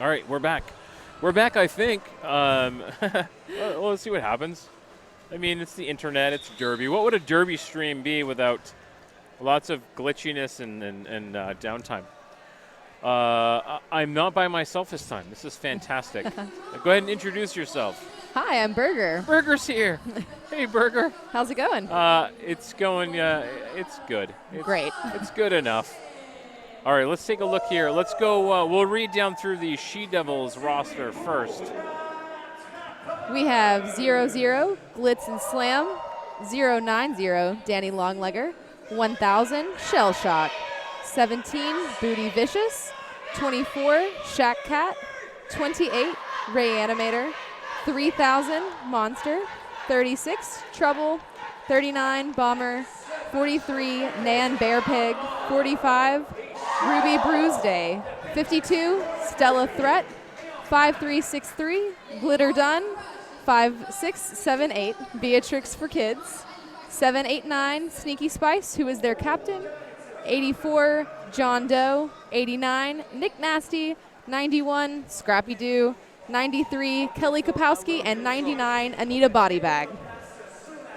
All right, we're back. We're back, I think. Well, let's see what happens. I mean, it's the internet. It's Derby. What would a Derby stream be without lots of glitchiness and downtime? I'm not by myself this time. This is fantastic. Go ahead and introduce yourself. Hi, I'm Burger. Burger's here. Hey, Burger. How's it going? It's going. It's good. Great. It's good enough. All right, let's take a look here. Let's go. We'll read down through the She-Devils roster first. We have 00, Glitz and Slam, 090, Danny Longlegger, 1000, Shell Shock, 17, Booty Vicious, 24, Shack Cat, 28, Ray Animator, 3000, Monster, 36, Trouble, 39, Bomber, 43, Nan Bear Pig, 45, Ruby Bruise Day, 52, Stella Threat, 5363, Glitter Dun, 5678, Beatrix for Kids, 789, Sneaky Spice, who is their captain, 84, John Doe, 89, Nick Nasty, 91, Scrappy Doo, 93, Kelly Kapowski, and 99, Anita Bodybag.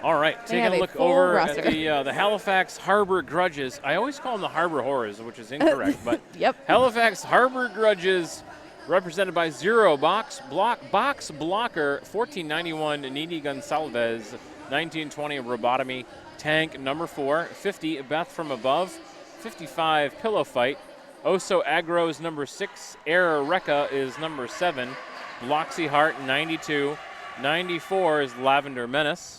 All right, They take have a a look full over roster. at the Halifax Harbor Grudges. I always call them the Harbor Horrors, which is incorrect, but Yep. Halifax Harbor Grudges, represented by 0 Box Blocker, 1491 Needy Gonsalves, 1920 Robotomy, Tank number 4, 50 Beth from Above, 55 Pillow Fight, Oso Aggro is number 6, Air Rekka is number 7, Bloxy Heart 92, 94 is Lavender Menace,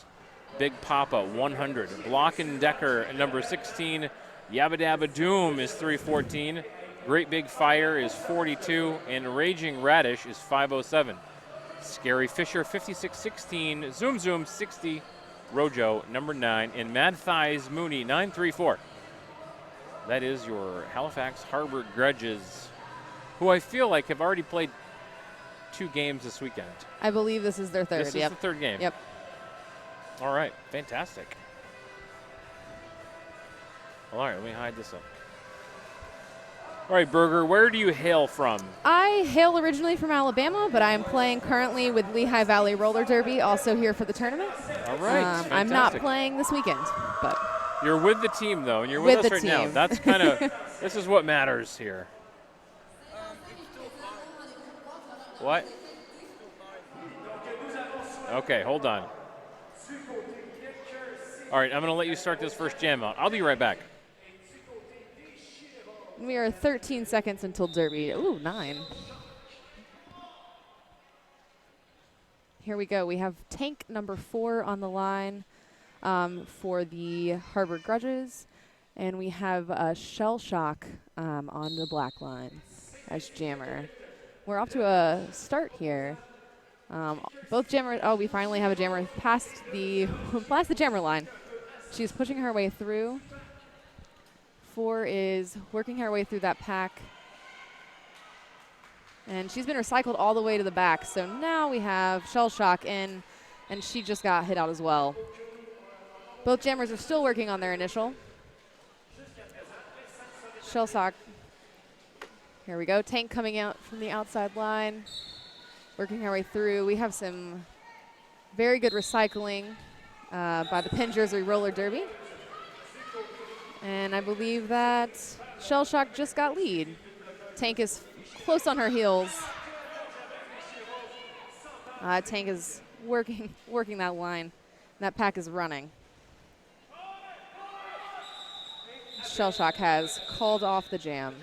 Big Papa 100, Block and Decker number 16, Yabba Dabba Doom is 314, Great Big Fire is 42, and Raging Radish is 507. Scary Fisher 5616, Zoom Zoom 60, Rojo number 9, and Mad Thighs Mooney 934. That is your Halifax Harbor Grudges, who I feel like have already played 2 games this weekend. I believe this is their third. This is the third game. Yep. All right, fantastic. All right, let me hide this up. All right, Burger, where do you hail from? I hail originally from Alabama, but I am playing currently with Lehigh Valley Roller Derby, also here for the tournament. All right, I'm not fantastic. playing this weekend, but You're with the team, though, and you're with us the right now. team. That's kind of, this is what matters here. What? Okay, hold on. All right, I'm going to let you start this first jam out. I'll be right back. we are 13 seconds until Derby. Ooh, 9. Here we go. We have Tank number 4 on the line for the Harbor Grudges, and we have Shell Shock on the black line as jammer. We're off to a start here. Both jammers. Oh, we finally have a jammer past the jammer line. She's pushing her way through. 4 is working her way through that pack. And she's been recycled all the way to the back. So now we have Shell Shock in, and she just got hit out as well. Both jammers are still working on their initial. Shell Shock. Here we go. Tank coming out from the outside line, working her way through. We have some very good recycling by the Penn Jersey Roller Derby. And I believe that Shell Shock just got lead. Tank is close on her heels. Tank is working that line. That pack is running. Shell Shock has called off the jam.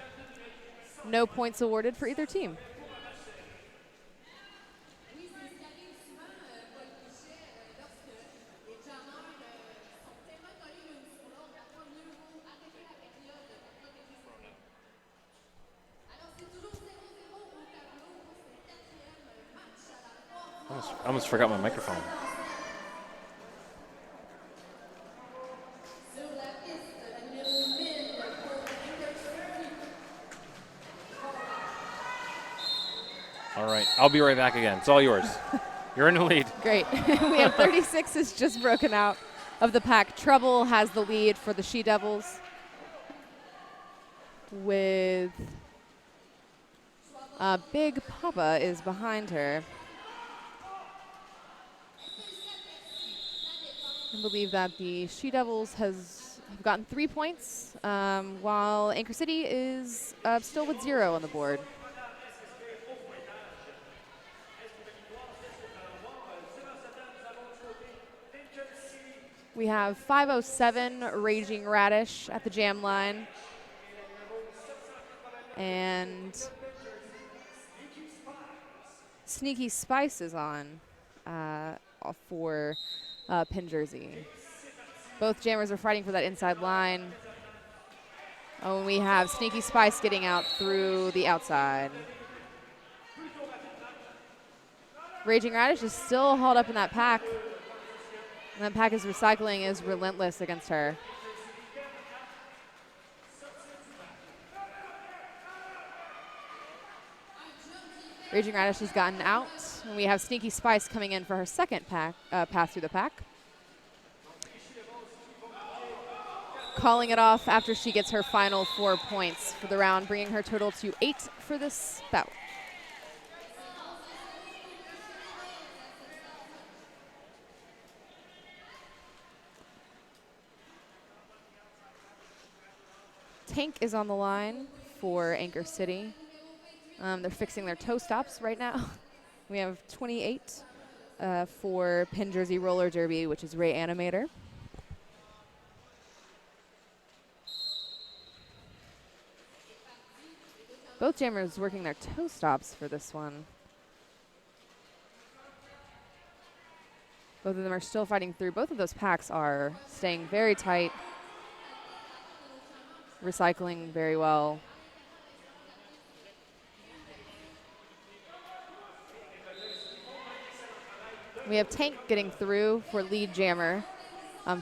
No points awarded for either team. I almost forgot my microphone. All right, I'll be right back again. It's all yours. You're in the lead. Great. We have 36 is just broken out of the pack. Trouble has the lead for the She-Devils with Big Papa is behind her. I believe that the She Devils have gotten 3 points, while Anchor City is still with 0 on the board. We have 507 Raging Radish at the jam line. And Sneaky Spice is on for Pin Jersey. Both jammers are fighting for that inside line. Oh, and we have Sneaky Spice getting out through the outside. Raging Radish is still hauled up in that pack. And that pack is recycling is relentless against her. Raging Radish has gotten out. And we have Sneaky Spice coming in for her second pass through the pack. Calling it off after she gets her final 4 points for the round, bringing her total to 8 for this bout. Tank is on the line for Anchor City. They're fixing their toe stops right now. We have 28 for Pin Jersey Roller Derby, which is Ray Animator. Both jammers working their toe stops for this one. Both of them are still fighting through. Both of those packs are staying very tight, recycling very well. We have Tank getting through for lead jammer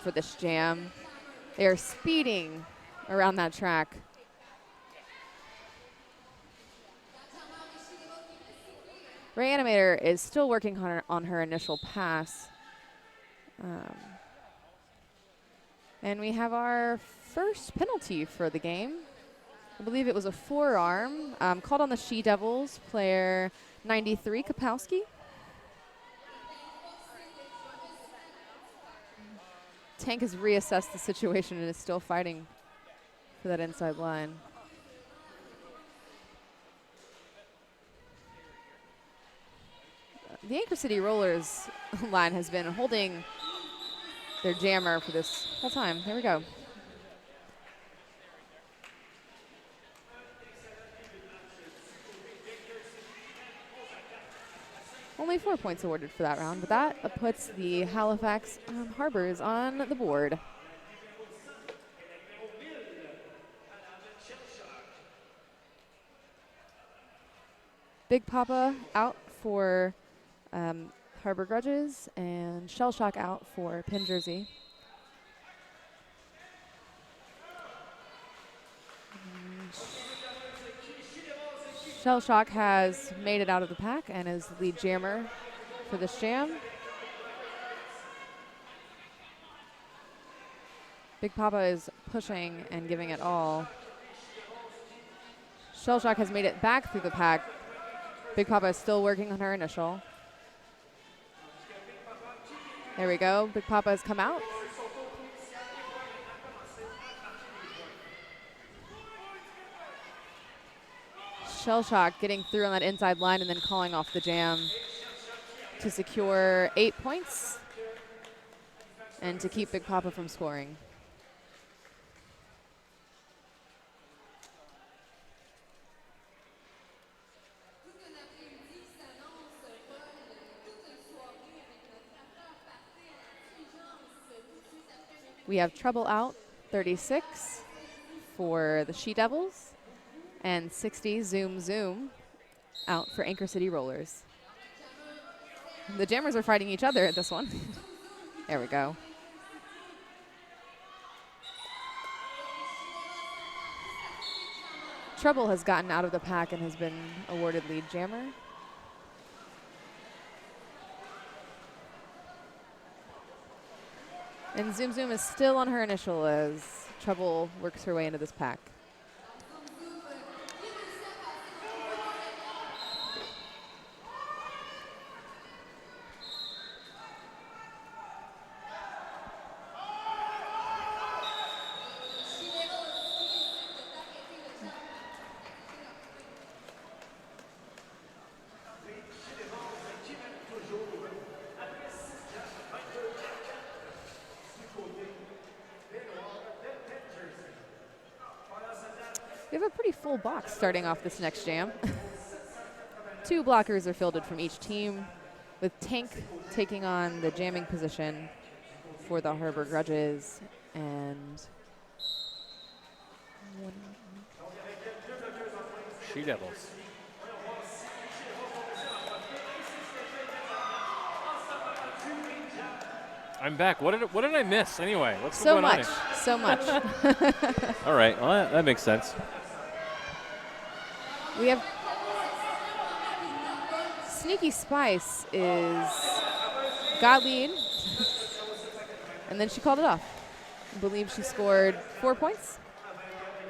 for this jam. They are speeding around that track. Ray Animator is still working on her initial pass. And we have our first penalty for the game. I believe it was a forearm called on the She Devils, player 93, Kapowski. Tank has reassessed the situation and is still fighting for that inside line. The Anchor City Rollers line has been holding their jammer for this whole time. There we go. Only 4 points awarded for that round, but that puts the Halifax Harbors on the board. Big Papa out for Harbor Grudges, and Shell Shock out for Pin Jersey. Shell Shock has made it out of the pack and is the lead jammer for this jam. Big Papa is pushing and giving it all. Shell Shock has made it back through the pack. Big Papa is still working on her initial. There we go. Big Papa has come out. Shell Shock getting through on that inside line and then calling off the jam to secure 8 points and to keep Big Papa from scoring. We have Trouble out, 36 for the She Devils, and 60 Zoom Zoom out for Anchor City Rollers. The jammers are fighting each other at this one. There we go. Trouble has gotten out of the pack and has been awarded lead jammer. And Zoom Zoom is still on her initial as Trouble works her way into this pack. We have a pretty full box starting off this next jam. 2 blockers are fielded from each team, with Tank taking on the jamming position for the Harbor Grudges, and She Devils. I'm back. What did I miss anyway? What's so going on much, here? so much. All right, well, that makes sense. We have Sneaky Spice got lead, and then she called it off. I believe she scored 4 points.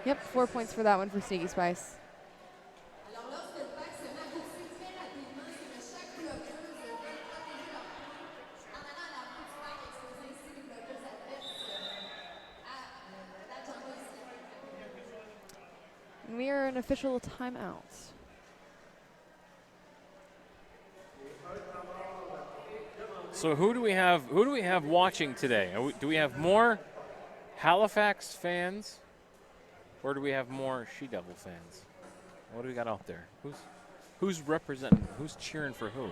Yep, 4 points for that one for Sneaky Spice. And we are in official timeout. So who do we have watching today? Do we have more Halifax fans, or do we have more She Devil fans? What do we got out there? Who's representing? Who's cheering for who?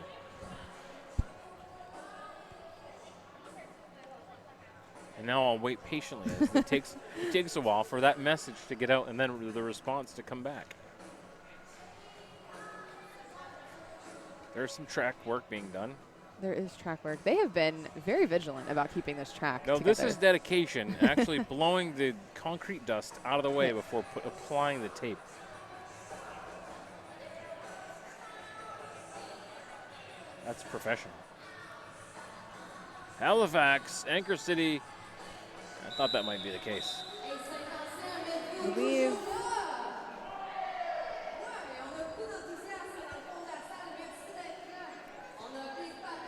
And now I'll wait patiently as it takes a while for that message to get out and then the response to come back. There's some track work being done. There is track work. They have been very vigilant about keeping this track No, together. this is dedication, actually blowing the concrete dust out of the way before applying the tape. That's professional. Halifax, Anchor City. I thought that might be the case. I believe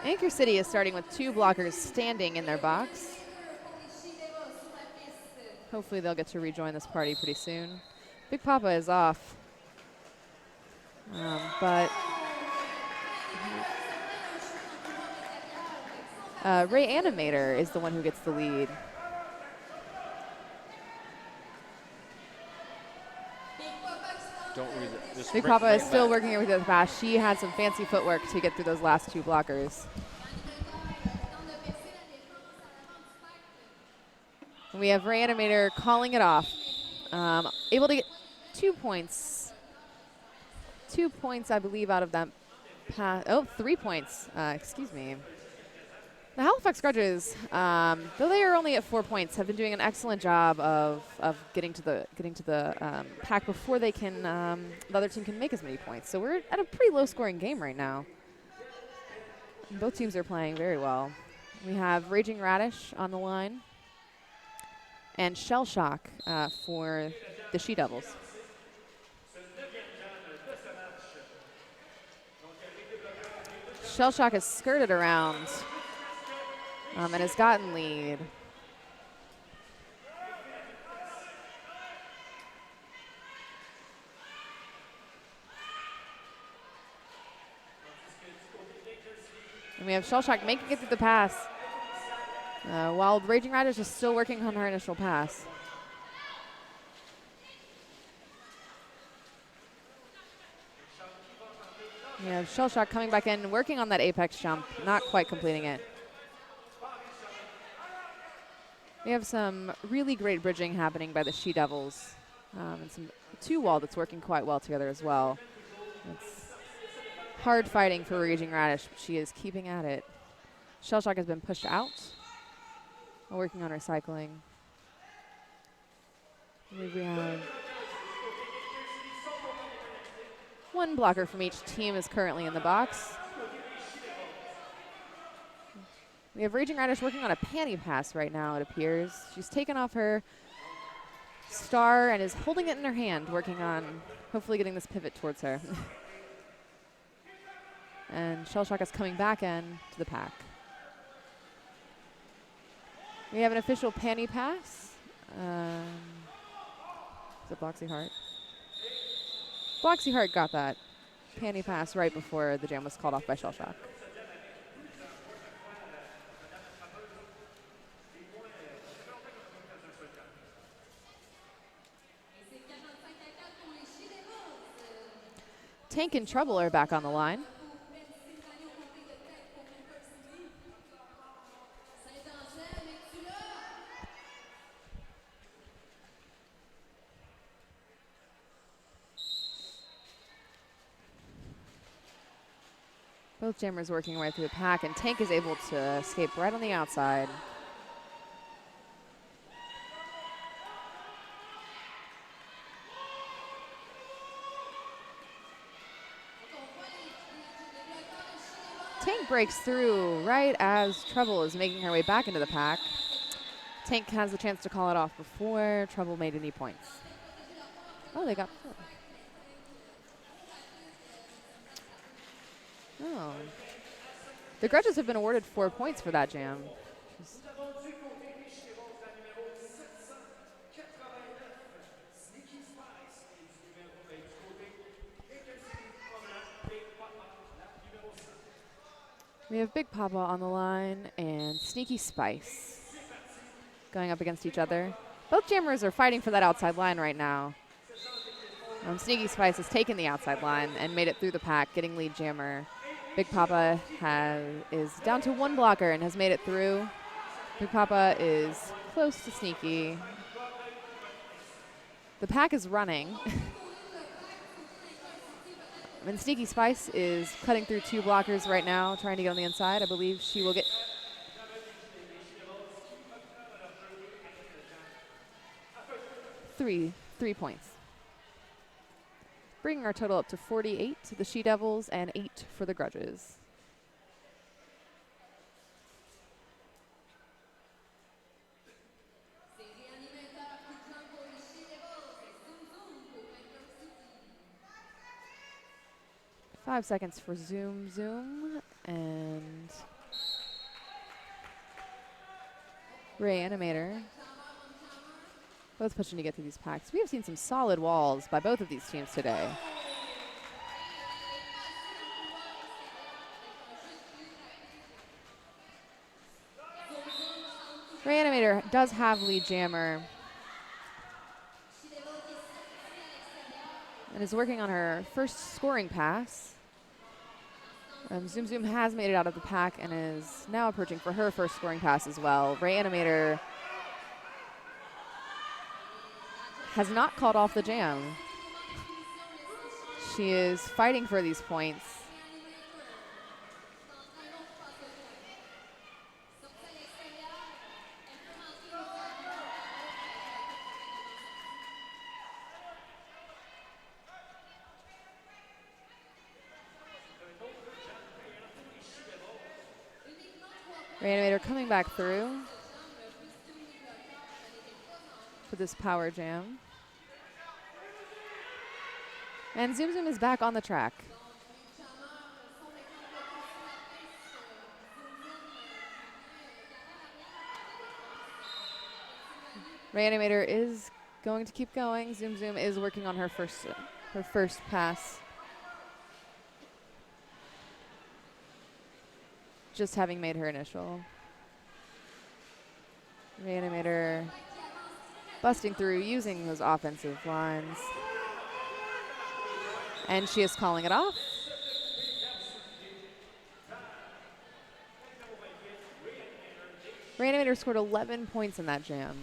Anchor City is starting with 2 blockers standing in their box. Hopefully they'll get to rejoin this party pretty soon. Big Papa is off. But Ray Animator is the one who gets the lead. Don't read it. Just Big right- Papa is right still back. working with the pass. She had some fancy footwork to get through those last 2 blockers. And we have Ray Animator calling it off. Able to get 2 points. 2 points, I believe, out of that pass. Oh, 3 points. Excuse me. The Halifax Grudges, though they are only at 4 points, have been doing an excellent job of getting to the pack before they can the other team can make as many points. So we're at a pretty low-scoring game right now. And both teams are playing very well. We have Raging Radish on the line and Shell Shock for the She Devils. Shell Shock has skirted around and has gotten lead. And we have Shell Shock making it through the pass, while Raging Radish is still working on her initial pass. We have Shell Shock coming back in, working on that apex jump, not quite completing it. We have some really great bridging happening by the She Devils, and some 2-wall that's working quite well together as well. It's hard fighting for Raging Radish, but she is keeping at it. Shell Shock has been pushed out, working on her cycling. I believe we have 1 blocker from each team is currently in the box. We have Raging Radish working on a panty pass right now, it appears. She's taken off her star and is holding it in her hand, working on hopefully getting this pivot towards her. And Shell Shock is coming back in to the pack. We have an official panty pass. Is it Bloxy Hart? Bloxy Hart got that panty pass right before the jam was called off by Shell Shock. Tank and Trouble are back on the line. Both jammers working right through the pack, and Tank is able to escape right on the outside. Tank breaks through right as Trouble is making her way back into the pack. Tank has a chance to call it off before Trouble made any points. Oh, they got 4. Oh. The Grudges have been awarded 4 points for that jam. We have Big Papa on the line and Sneaky Spice going up against each other. Both jammers are fighting for that outside line right now. Sneaky Spice has taken the outside line and made it through the pack, getting lead jammer. Big Papa is down to 1 blocker and has made it through. Big Papa is close to Sneaky. The pack is running. And Sneaky Spice is cutting through 2 blockers right now, trying to get on the inside. I believe she will get 3 points. Bringing our total up to 48 to the She-Devils and 8 for the Grudges. Five seconds for Zoom Zoom and Reanimator. Both pushing to get through these packs. We have seen some solid walls by both of these teams today. Reanimator does have lead jammer and is working on her first scoring pass. Zoom Zoom has made it out of the pack and is now approaching for her first scoring pass as well. Reanimator has not called off the jam. She is fighting for these points. Reanimator coming back through for this power jam. And Zoom Zoom is back on the track. Reanimator is going to keep going. Zoom Zoom is working on her first pass. Just having made her initial. Reanimator busting through, using those offensive lines. And she is calling it off. Reanimator scored 11 points in that jam.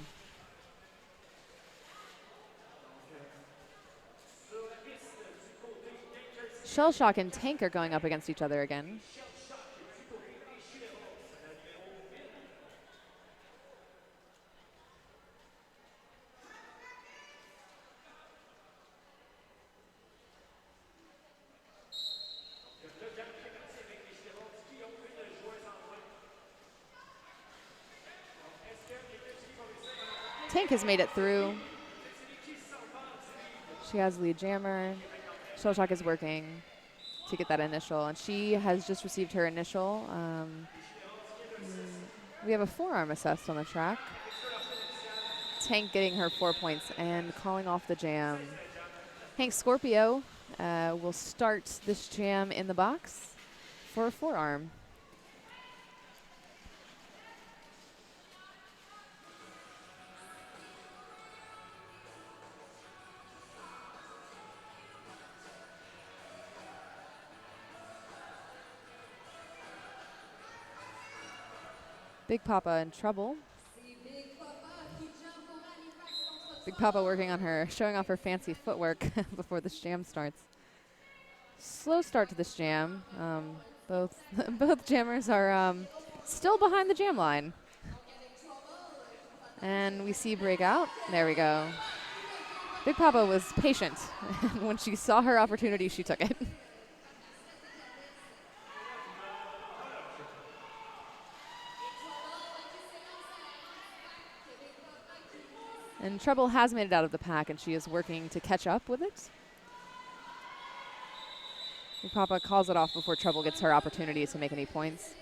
Shell Shock and Tank are going up against each other again. Tank has made it through. She has lead jammer. Shell Shock is working to get that initial, and she has just received her initial. We have a forearm assessed on the track. Tank getting her 4 points and calling off the jam. Hank Scorpio will start this jam in the box for a forearm. Big Papa in trouble. Big Papa working on her, showing off her fancy footwork before this jam starts. Slow start to this jam. Both both jammers are still behind the jam line. And we see breakout. There we go. Big Papa was patient. When she saw her opportunity, she took it. And Trouble has made it out of the pack, and she is working to catch up with it. Big Papa calls it off before Trouble gets her opportunity to make any points.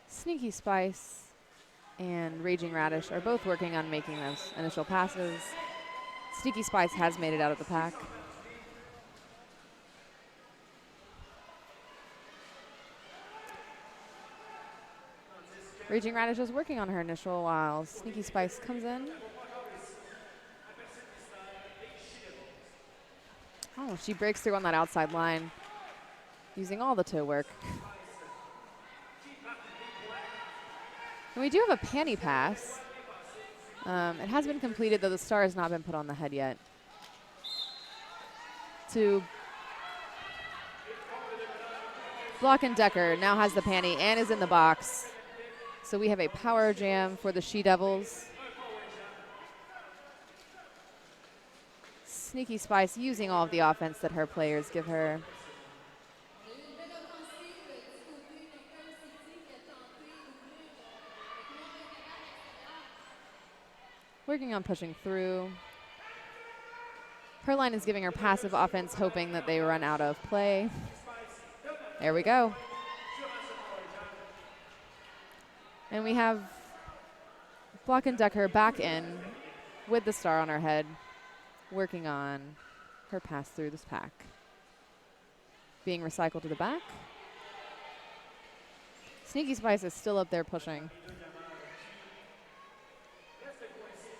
Sneaky Spice and Raging Radish are both working on making those initial passes. Sneaky Spice has made it out of the pack. Raging Radish is working on her initial while Sneaky Spice comes in. Oh, she breaks through on that outside line using all the toe work. And we do have a panty pass. It has been completed, though the star has not been put on the head yet. To Block and Decker now has the panty and is in the box. So we have a power jam for the She-Devils. Sneaky Spice using all of the offense that her players give her. Working on pushing through. Her line is giving her passive offense, hoping that they run out of play. There we go. And we have Block and Decker back in with the star on her head, working on her pass through this pack. Being recycled to the back. Sneaky Spice is still up there pushing.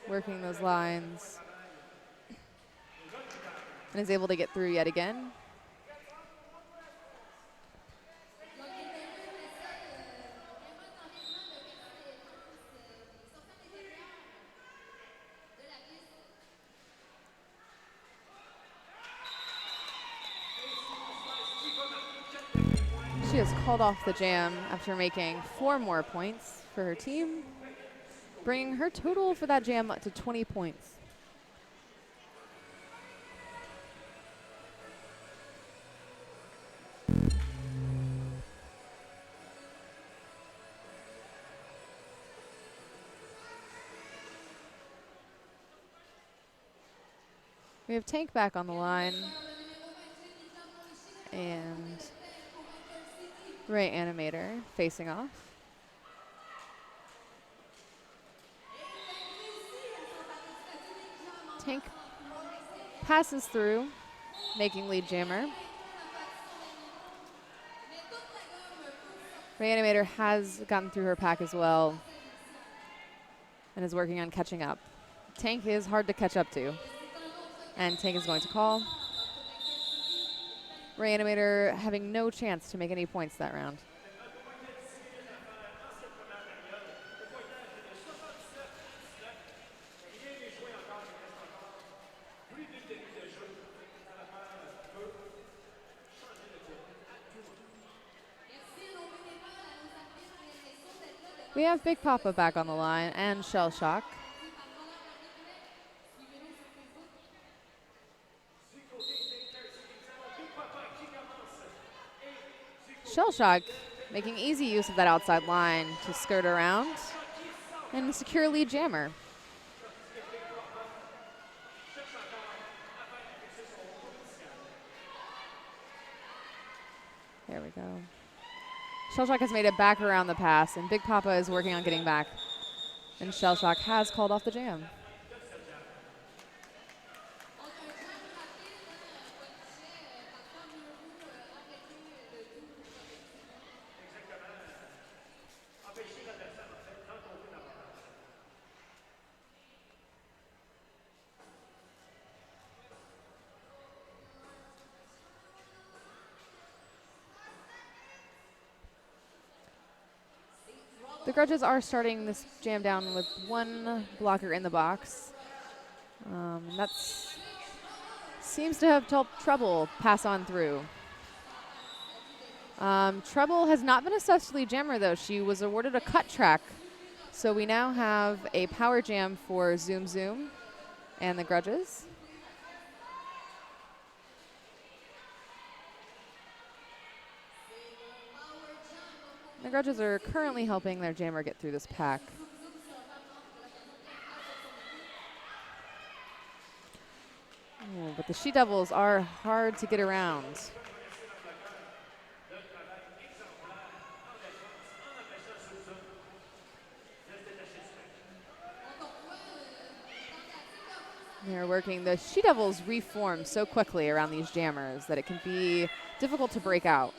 Working those lines. And is able to get through yet again. She has called off the jam after making 4 more points for her team, bringing her total for that jam up to 20 points. We have Tank back on the line. And Ray Animator facing off. Tank passes through, making lead jammer. Ray Animator has gotten through her pack as well and is working on catching up. Tank is hard to catch up to, and Tank is going to call. Ray Animator having no chance to make any points that round. We have Big Papa back on the line and Shell Shock. Shell Shock making easy use of that outside line to skirt around and secure lead jammer. There we go. Shellshock has made it back around the pass, and Big Papa is working on getting back. And Shellshock has called off the jam. The Grudges are starting this jam down with one blocker in the box. That seems to have helped Trouble pass on through. Trouble has not been a sus lead jammer, though. She was awarded a cut track. So we now have a power jam for Zoom Zoom and the Grudges. The Grudges are currently helping their jammer get through this pack. Oh, but the She-Devils are hard to get around. They're working. The She-Devils reform so quickly around these jammers that it can be difficult to break out.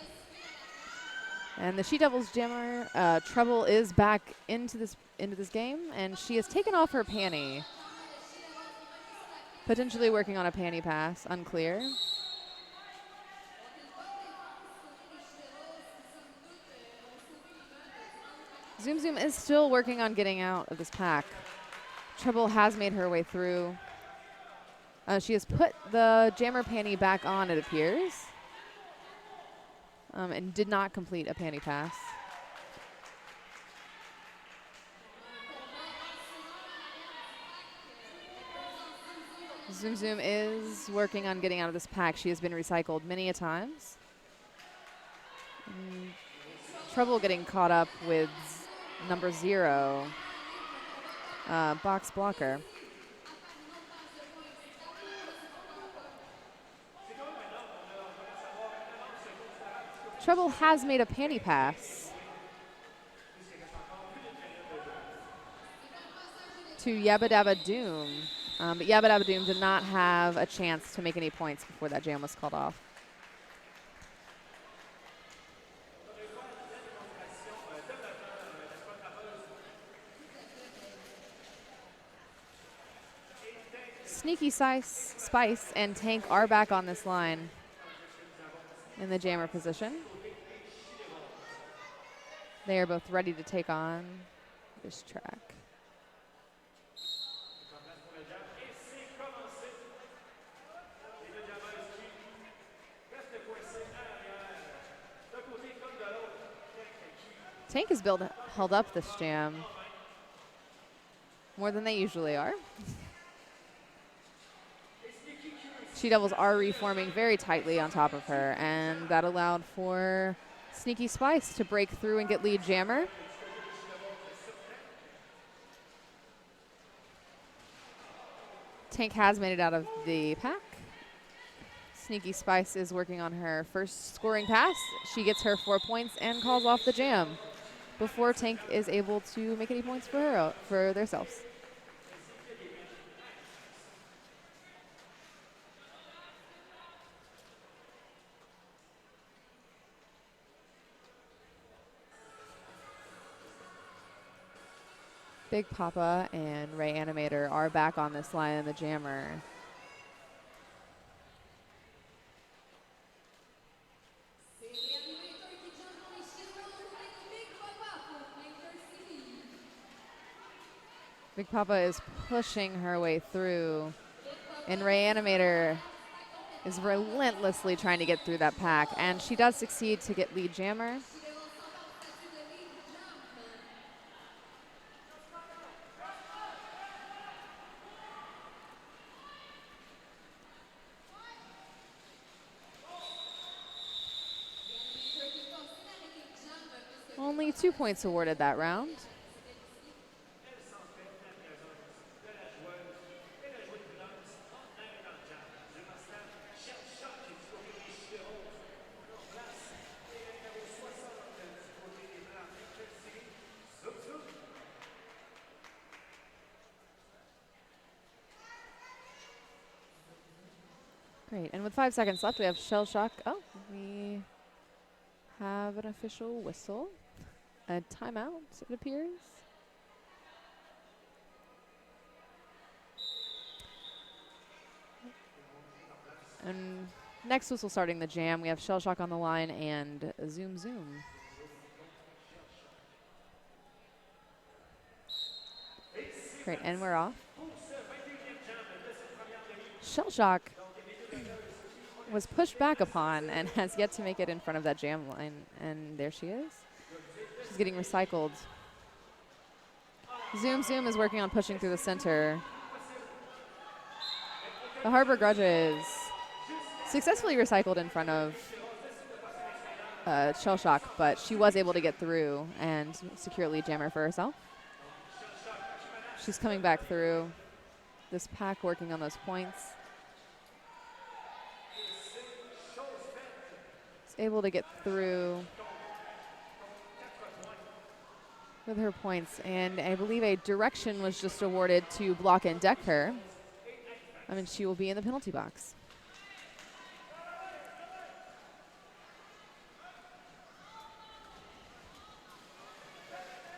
And the She-Devils jammer, Trouble, is back into this game, and she has taken off her panty. Potentially working on a panty pass, unclear. Zoom Zoom is still working on getting out of this pack. Trouble has made her way through. She has put the jammer panty back on, it appears. And did not complete a panty pass. Zoom Zoom is working on getting out of this pack. She has been recycled many a times. Trouble getting caught up with number 0, box blocker. Trouble has made a panty pass to Yabba Dabba Doom, but Yabba Dabba Doom did not have a chance to make any points before that jam was called off. Sneaky Spice and Tank are back on this line in the jammer position. They are both ready to take on this track. Tank has held up this jam more than they usually are. She-Devils are reforming very tightly on top of her, and that allowed for Sneaky Spice to break through and get lead jammer. Tank has made it out of the pack. Sneaky Spice is working on her first scoring pass. She gets her 4 points and calls off the jam before Tank is able to make any points for themselves. Big Papa and Ray Animator are back on this line in the jammer. Big Papa is pushing her way through, and Ray Animator is relentlessly trying to get through that pack, and she does succeed to get lead jammer. Only 2 points awarded that round. Great. And with 5 seconds left, we have Shell Shock. Oh, we have an official whistle. A timeout, it appears. And next whistle starting the jam, we have Shell Shock on the line and Zoom Zoom. Great, and we're off. Shell Shock was pushed back upon and has yet to make it in front of that jam line. And there she is. She's getting recycled. Zoom Zoom is working on pushing through the center. The Harbor Grudges successfully recycled in front of Shell Shock, but she was able to get through and secure lead jammer for herself. She's coming back through. This pack working on those points. Is able to get through with her points, and I believe a direction was just awarded to block and deck her. I mean, she will be in the penalty box.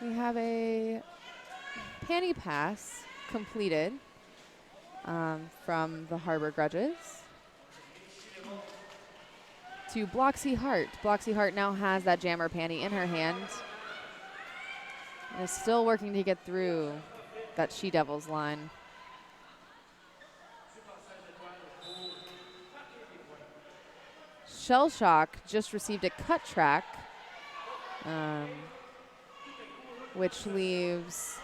We have a panty pass completed from the Harbor Grudges to Bloxy Hart. Bloxy Hart now has that jammer panty in her hand and is still working to get through that She-Devils line. Shell Shock just received a cut track, which leaves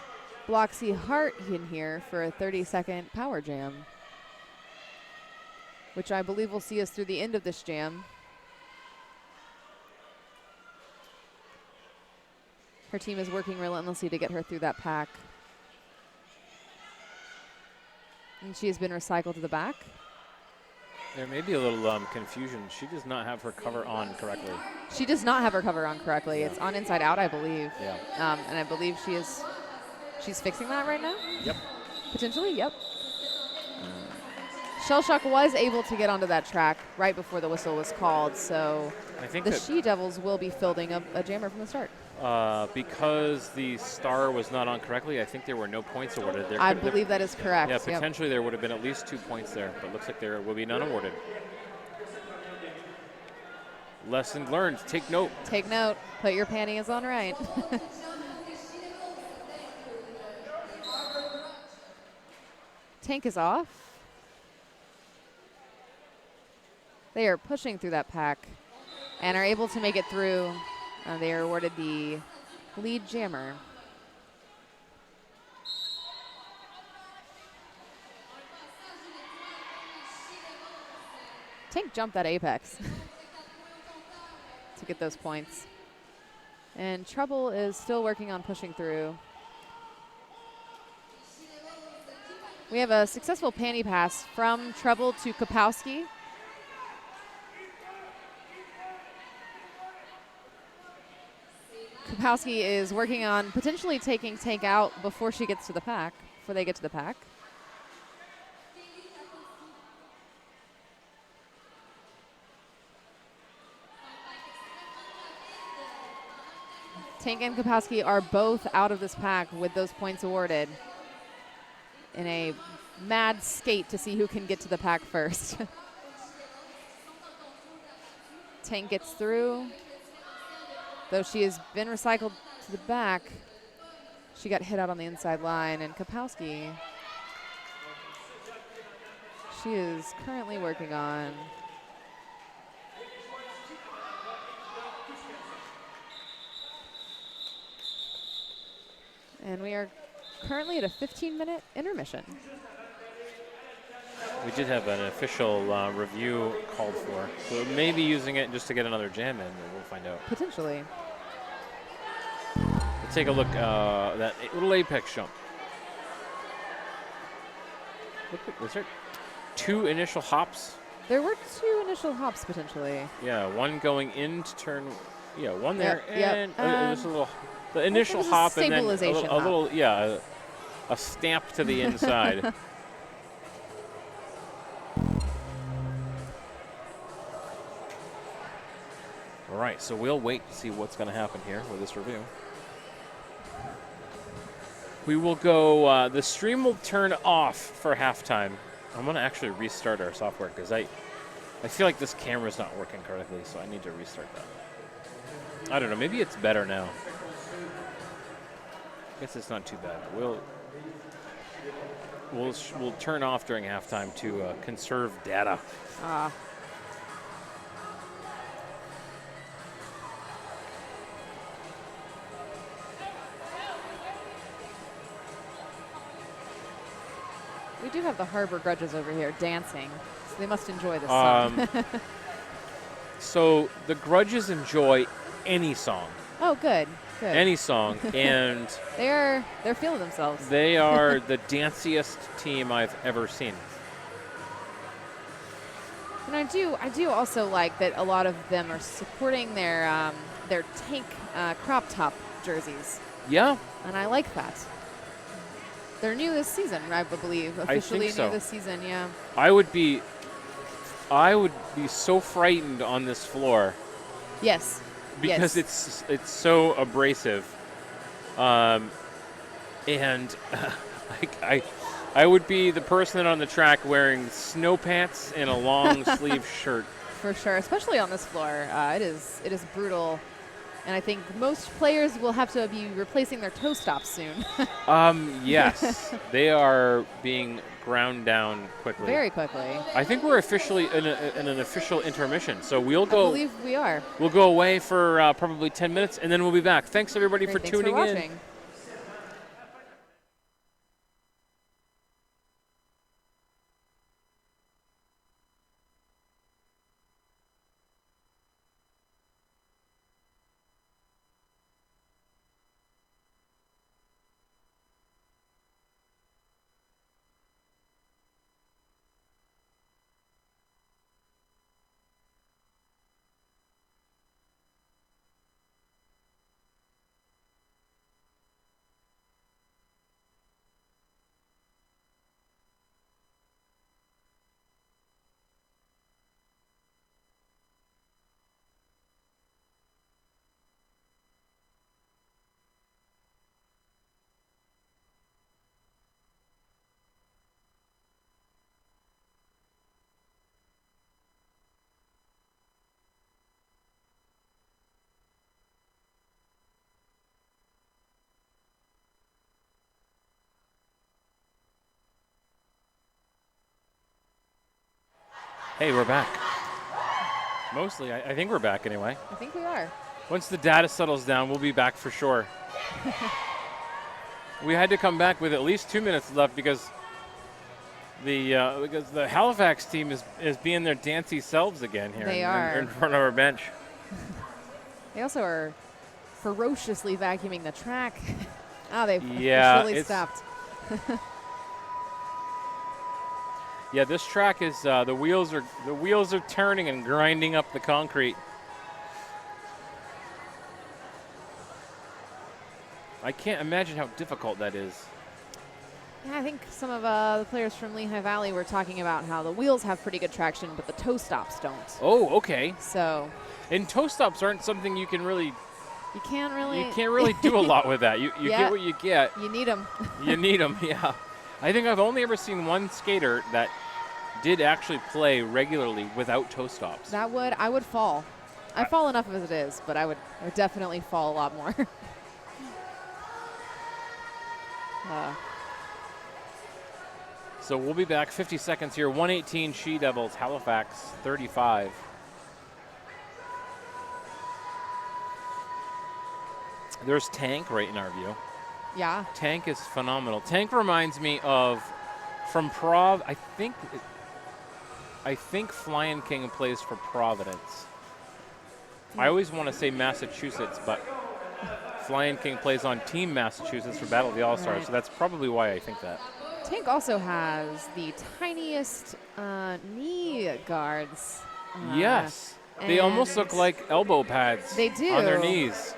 Bloxy Hart in here for a 30-second power jam, which I believe will see us through the end of this jam. Her team is working relentlessly to get her through that pack. And she has been recycled to the back. There may be a little confusion. She does not have her cover on correctly. She does not have her cover on correctly. Yeah. It's on inside out, I believe. Yeah. And I believe she's fixing that right now? Yep. Potentially, yep. Shell Shock was able to get onto that track right before the whistle was called, so I think the that She-Devils will be fielding a jammer from the start. because the star was not on correctly, I think there were no points awarded. I believe that is correct. Yeah, potentially there would have been at least 2 points there, but it looks like there will be none awarded. Lesson learned. Take note. Take note. Put your panties on right. Tank is off. They are pushing through that pack and are able to make it through. They are awarded the lead jammer. Tank jumped that apex to get those points. And Trouble is still working on pushing through. We have a successful panty pass from Trouble to Kapowski. Kapowski is working on potentially taking Tank out before she gets to the pack, before they get to the pack. Tank and Kapowski are both out of this pack with those points awarded in a mad skate to see who can get to the pack first. Tank gets through. Though she has been recycled to the back, she got hit out on the inside line, and Kapowski, she is currently working on and we are currently at a 15-minute intermission. We did have an official review called for, so we may be using it just to get another jam in, but we'll find out. Potentially. Let's take a look at that little apex jump. Was there 2 initial hops? There were 2 initial hops potentially. Yeah, one going into turn. Yeah, one there, Yep. and just a little. The initial hop and then a little, yeah, a stamp to the inside. All right, so we'll wait to see what's going to happen here with this review. We will go, the stream will turn off for halftime. I'm going to actually restart our software because I feel like this camera's not working correctly, so I need to restart that. I don't know, maybe it's better now. I guess it's not too bad. We'll turn off during halftime to conserve data. We do have the Harbor Grudges over here dancing, so they must enjoy this song. So the Grudges enjoy any song. Oh, good. Any song, and they're feeling themselves. They are the danciest team I've ever seen. And I do also like that a lot of them are supporting their tank crop top jerseys. Yeah. And I like that. They're new this season, I believe. Officially I think so. new this season, yeah. I would be so frightened on this floor. Yes. Because it's so abrasive. And I would be the person on the track wearing snow pants and a long sleeve shirt. For sure, especially on this floor. It is brutal. And I think most players will have to be replacing their toe stops soon. Yes, they are being ground down quickly. Very quickly. I think we're officially in an official intermission. So we'll go. I believe we are. We'll go away for probably 10 minutes, and then we'll be back. Thanks, everybody, for tuning in. Hey, we're back. Mostly, I think we're back anyway. I think we are. Once the data settles down, we'll be back for sure. We had to come back with at least 2 minutes left because the Halifax team is being their dancy selves again here. They are. In front of our bench. They also are ferociously vacuuming the track. They've officially stopped. Yeah, this track is the wheels are turning and grinding up the concrete. I can't imagine how difficult that is. Yeah, I think some of the players from Lehigh Valley were talking about how the wheels have pretty good traction, but the toe stops don't. Oh, okay. So. And toe stops aren't something you can really. You can't really do a lot with that. You get what you get. You need them. You need them, yeah. I think I've only ever seen one skater that did actually play regularly without toe stops. I would fall. I fall enough as it is, but I would definitely fall a lot more. So we'll be back 50 seconds here. 118 She Devils, Halifax 35. There's Tank right in our view. Yeah. Tank is phenomenal. Tank reminds me of, from I think Flying King plays for Providence. I always want to say Massachusetts, but Flying King plays on Team Massachusetts for Battle of the All-Stars, so that's probably why I think that. Tank also has the tiniest knee guards. Yes. They almost look like elbow pads. They do. On their knees.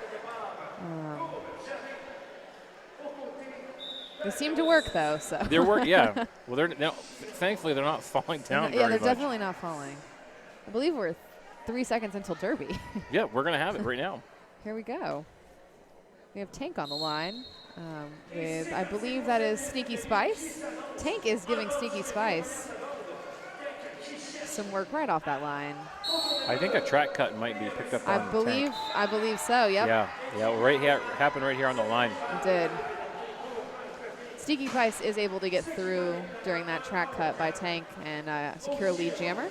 They seem to work, though. So They're yeah. Well, thankfully they're not falling down. Yeah, they're much. definitely not falling. I believe we're 3 seconds until Derby. Yeah, we're going to have it right now. Here we go. We have Tank on the line with, I believe that is Sneaky Spice. Tank is giving Sneaky Spice some work right off that line. I think a track cut might be picked up on Tank. I believe so, yep. Yeah, right here, happened right here on the line. It did. Sneaky Spice is able to get through during that track cut by Tank and secure a lead jammer.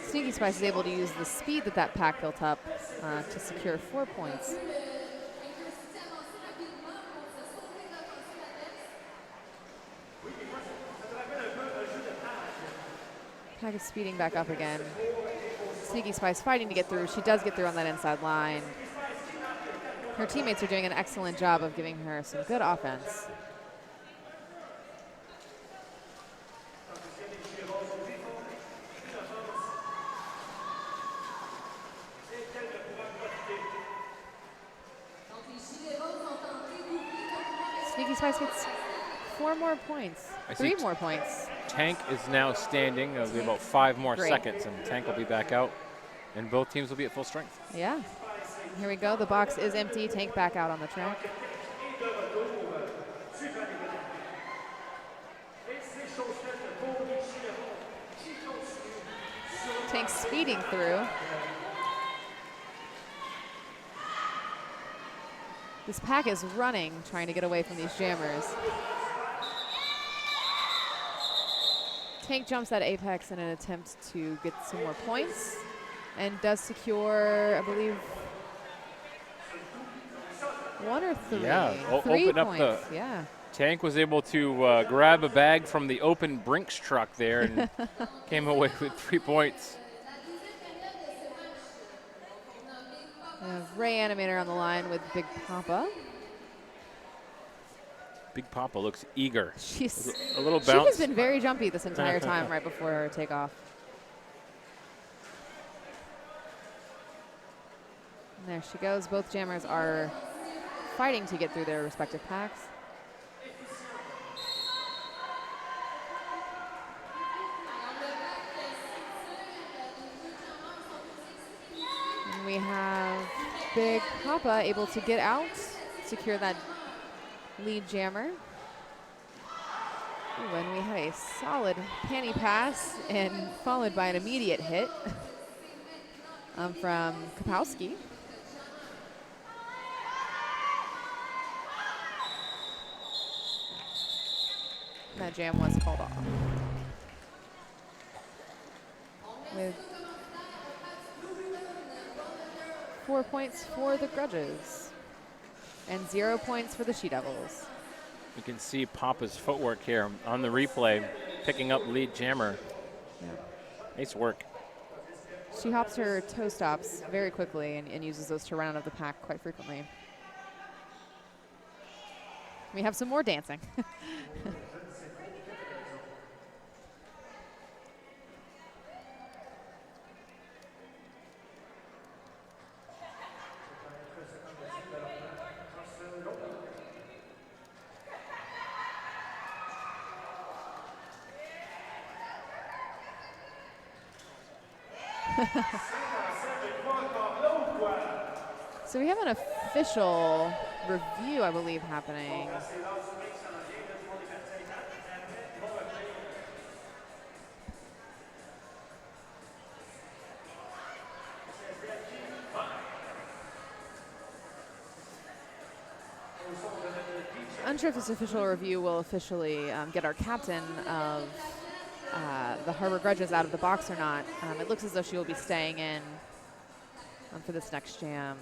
Sneaky Spice is able to use the speed that pack built up to secure 4 points. Pack is speeding back up again. Sneaky Spice fighting to get through. She does get through on that inside line. Her teammates are doing an excellent job of giving her some good offense. Sneaky Spice gets 4 more points, 3 more points. Tank is now standing. It'll be about 5 more Great. seconds, and Tank will be back out, and both teams will be at full strength. Yeah. Here we go. The box is empty. Tank back out on the track. Tank speeding through. This pack is running, trying to get away from these jammers. Tank jumps that apex in an attempt to get some more points and does secure, I believe, 1 or 3. Yeah, 3 open up points. the. Yeah. Tank was able to grab a bag from the open Brinks truck there and came away with 3 points. Ray Animator on the line with Big Papa. Big Papa looks eager. She's a little bounce. She has been very jumpy this entire time right before her takeoff. And there she goes. Both jammers are fighting to get through their respective packs. And we have Big Papa able to get out, secure that lead jammer. Ooh, and we have a solid panty pass and followed by an immediate hit from Kapowski. That jam was called off. With 4 points for the Grudges and 0 points for the She-Devils. You can see Papa's footwork here on the replay, picking up lead jammer. Yeah. Nice work. She hops her toe stops very quickly and uses those to run out of the pack quite frequently. We have some more dancing. So we have an official review, I believe, happening. Unsure if this official review will officially get our captain of the Harbor Grudges out of the box or not. It looks as though she will be staying in for this next jam.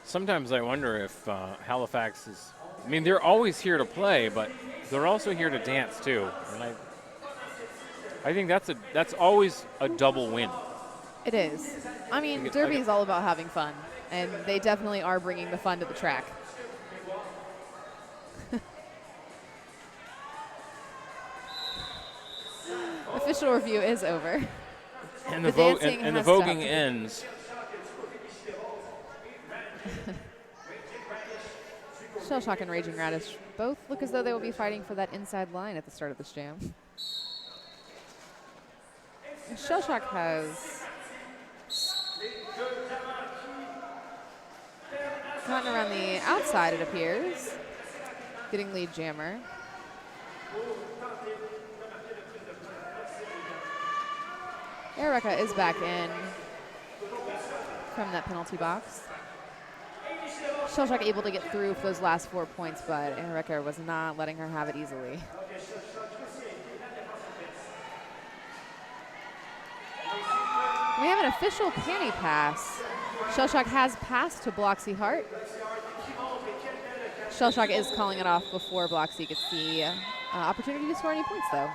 Sometimes I wonder if Halifax is, I mean, they're always here to play, but they're also here to dance too. And I think that's always a double win. It is. I mean, Derby is all about having fun, and they definitely are bringing the fun to the track. Official review is over. And the voguing ends. Shellshock and Raging Radish both look as though they will be fighting for that inside line at the start of this jam. And Shellshock has gotten around the outside, it appears, getting lead jammer. Erica is back in from that penalty box. Shellshock able to get through for those last 4 points, but Erica was not letting her have it easily. We have an official panty pass. Shellshock has passed to Bloxy Hart. Shellshock is calling it off before Bloxy gets the opportunity to score any points, though.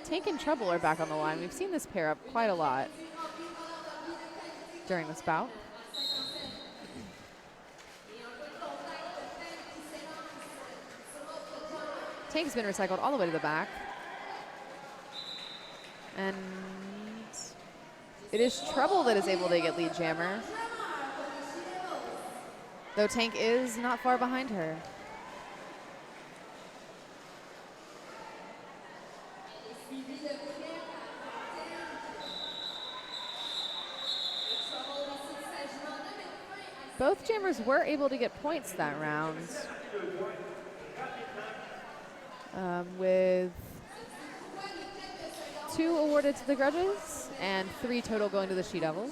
Tank and Trouble are back on the line. We've seen this pair up quite a lot during this bout. Tank's been recycled all the way to the back. And it is Trouble that is able to get lead jammer, though Tank is not far behind her. Both jammers were able to get points that round, with 2 awarded to the Grudges and 3 total going to the She-Devils.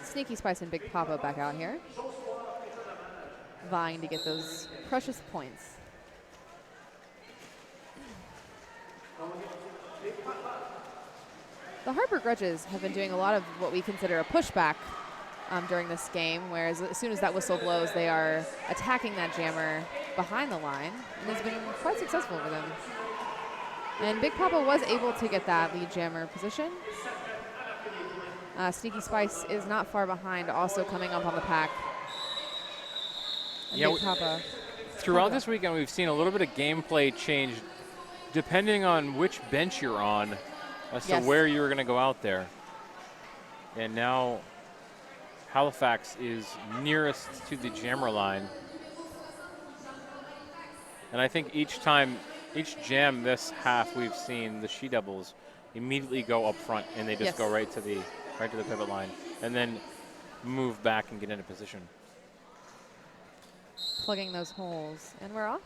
Sneaky Spice and Big Papa back out here, vying to get those precious points. The Harper Grudges have been doing a lot of what we consider a pushback during this game, whereas as soon as that whistle blows, they are attacking that jammer behind the line, and it's been quite successful for them. And Big Papa was able to get that lead jammer position. Sneaky Spice is not far behind, also coming up on the pack. And yeah, Big Papa. Throughout this weekend, we've seen a little bit of gameplay change depending on which bench you're on as to where you're going to go out there. And now Halifax is nearest to the jammer line. And I think each jam this half we've seen the She-Devils immediately go up front, and they just go right to the pivot line and then move back and get into position. Plugging those holes, and we're off.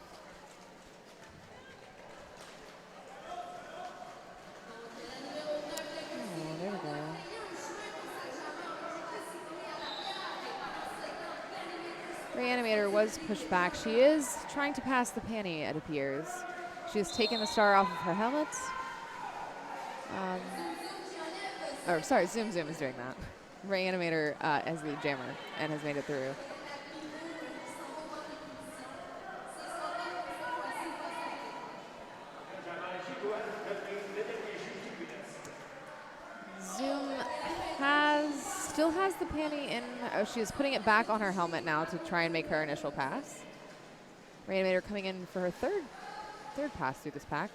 Oh, there we go. Reanimator was pushed back. She is trying to pass the panty, it appears. She has taken the star off of her helmet. Zoom Zoom is doing that. Reanimator as lead jammer and has made it through. Zoom still has the panty in. Oh, she is putting it back on her helmet now to try and make her initial pass. Reanimator coming in for her third pass through this pack.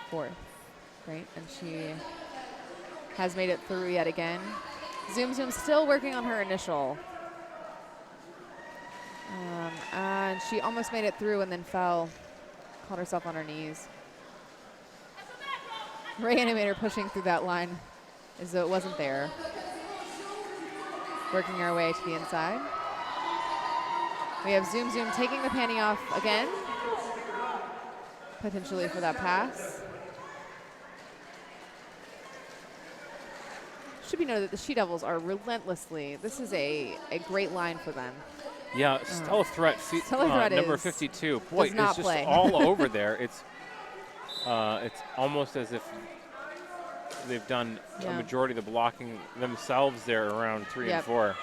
Fourth, right? And she has made it through yet again. Zoom Zoom still working on her initial. And she almost made it through and then fell, caught herself on her knees. Reanimator pushing through that line as though it wasn't there. Working our way to the inside. We have Zoom Zoom taking the panty off again, potentially for that pass. Should be noted that the She-Devils are relentlessly, this is a great line for them. Yeah, Stella Threat, Stella Threat number 52. Boy, it's just all over there. It's almost as if they've done a Yeah. majority of the blocking themselves there around 3 and 4.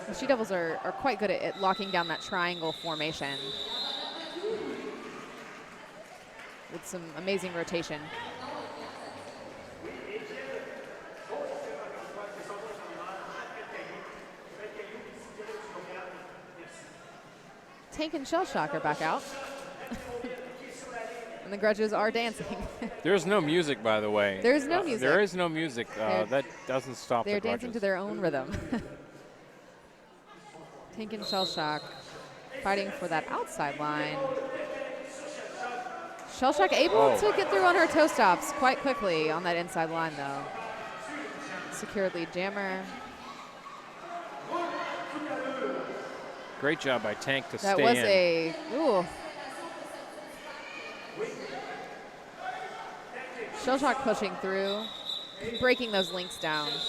The She Devils are quite good at locking down that triangle formation with some amazing rotation. Tank and Shell Shock are back out. And the Grudges are dancing. There's no music, by the way. There's no music. There is no music. That doesn't stop the They're Grudges. dancing to their own rhythm. Tank and Shell Shock fighting for that outside line. Shell Shock able to get through on her toe stops quite quickly on that inside line, though. Secured lead jammer. Great job by Tank to That stay was in. ooh. Shell Shock pushing through, breaking those links down. It's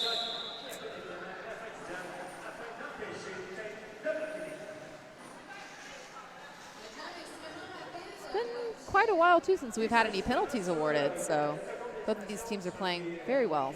been quite a while, too, since we've had any penalties awarded, so both of these teams are playing very well.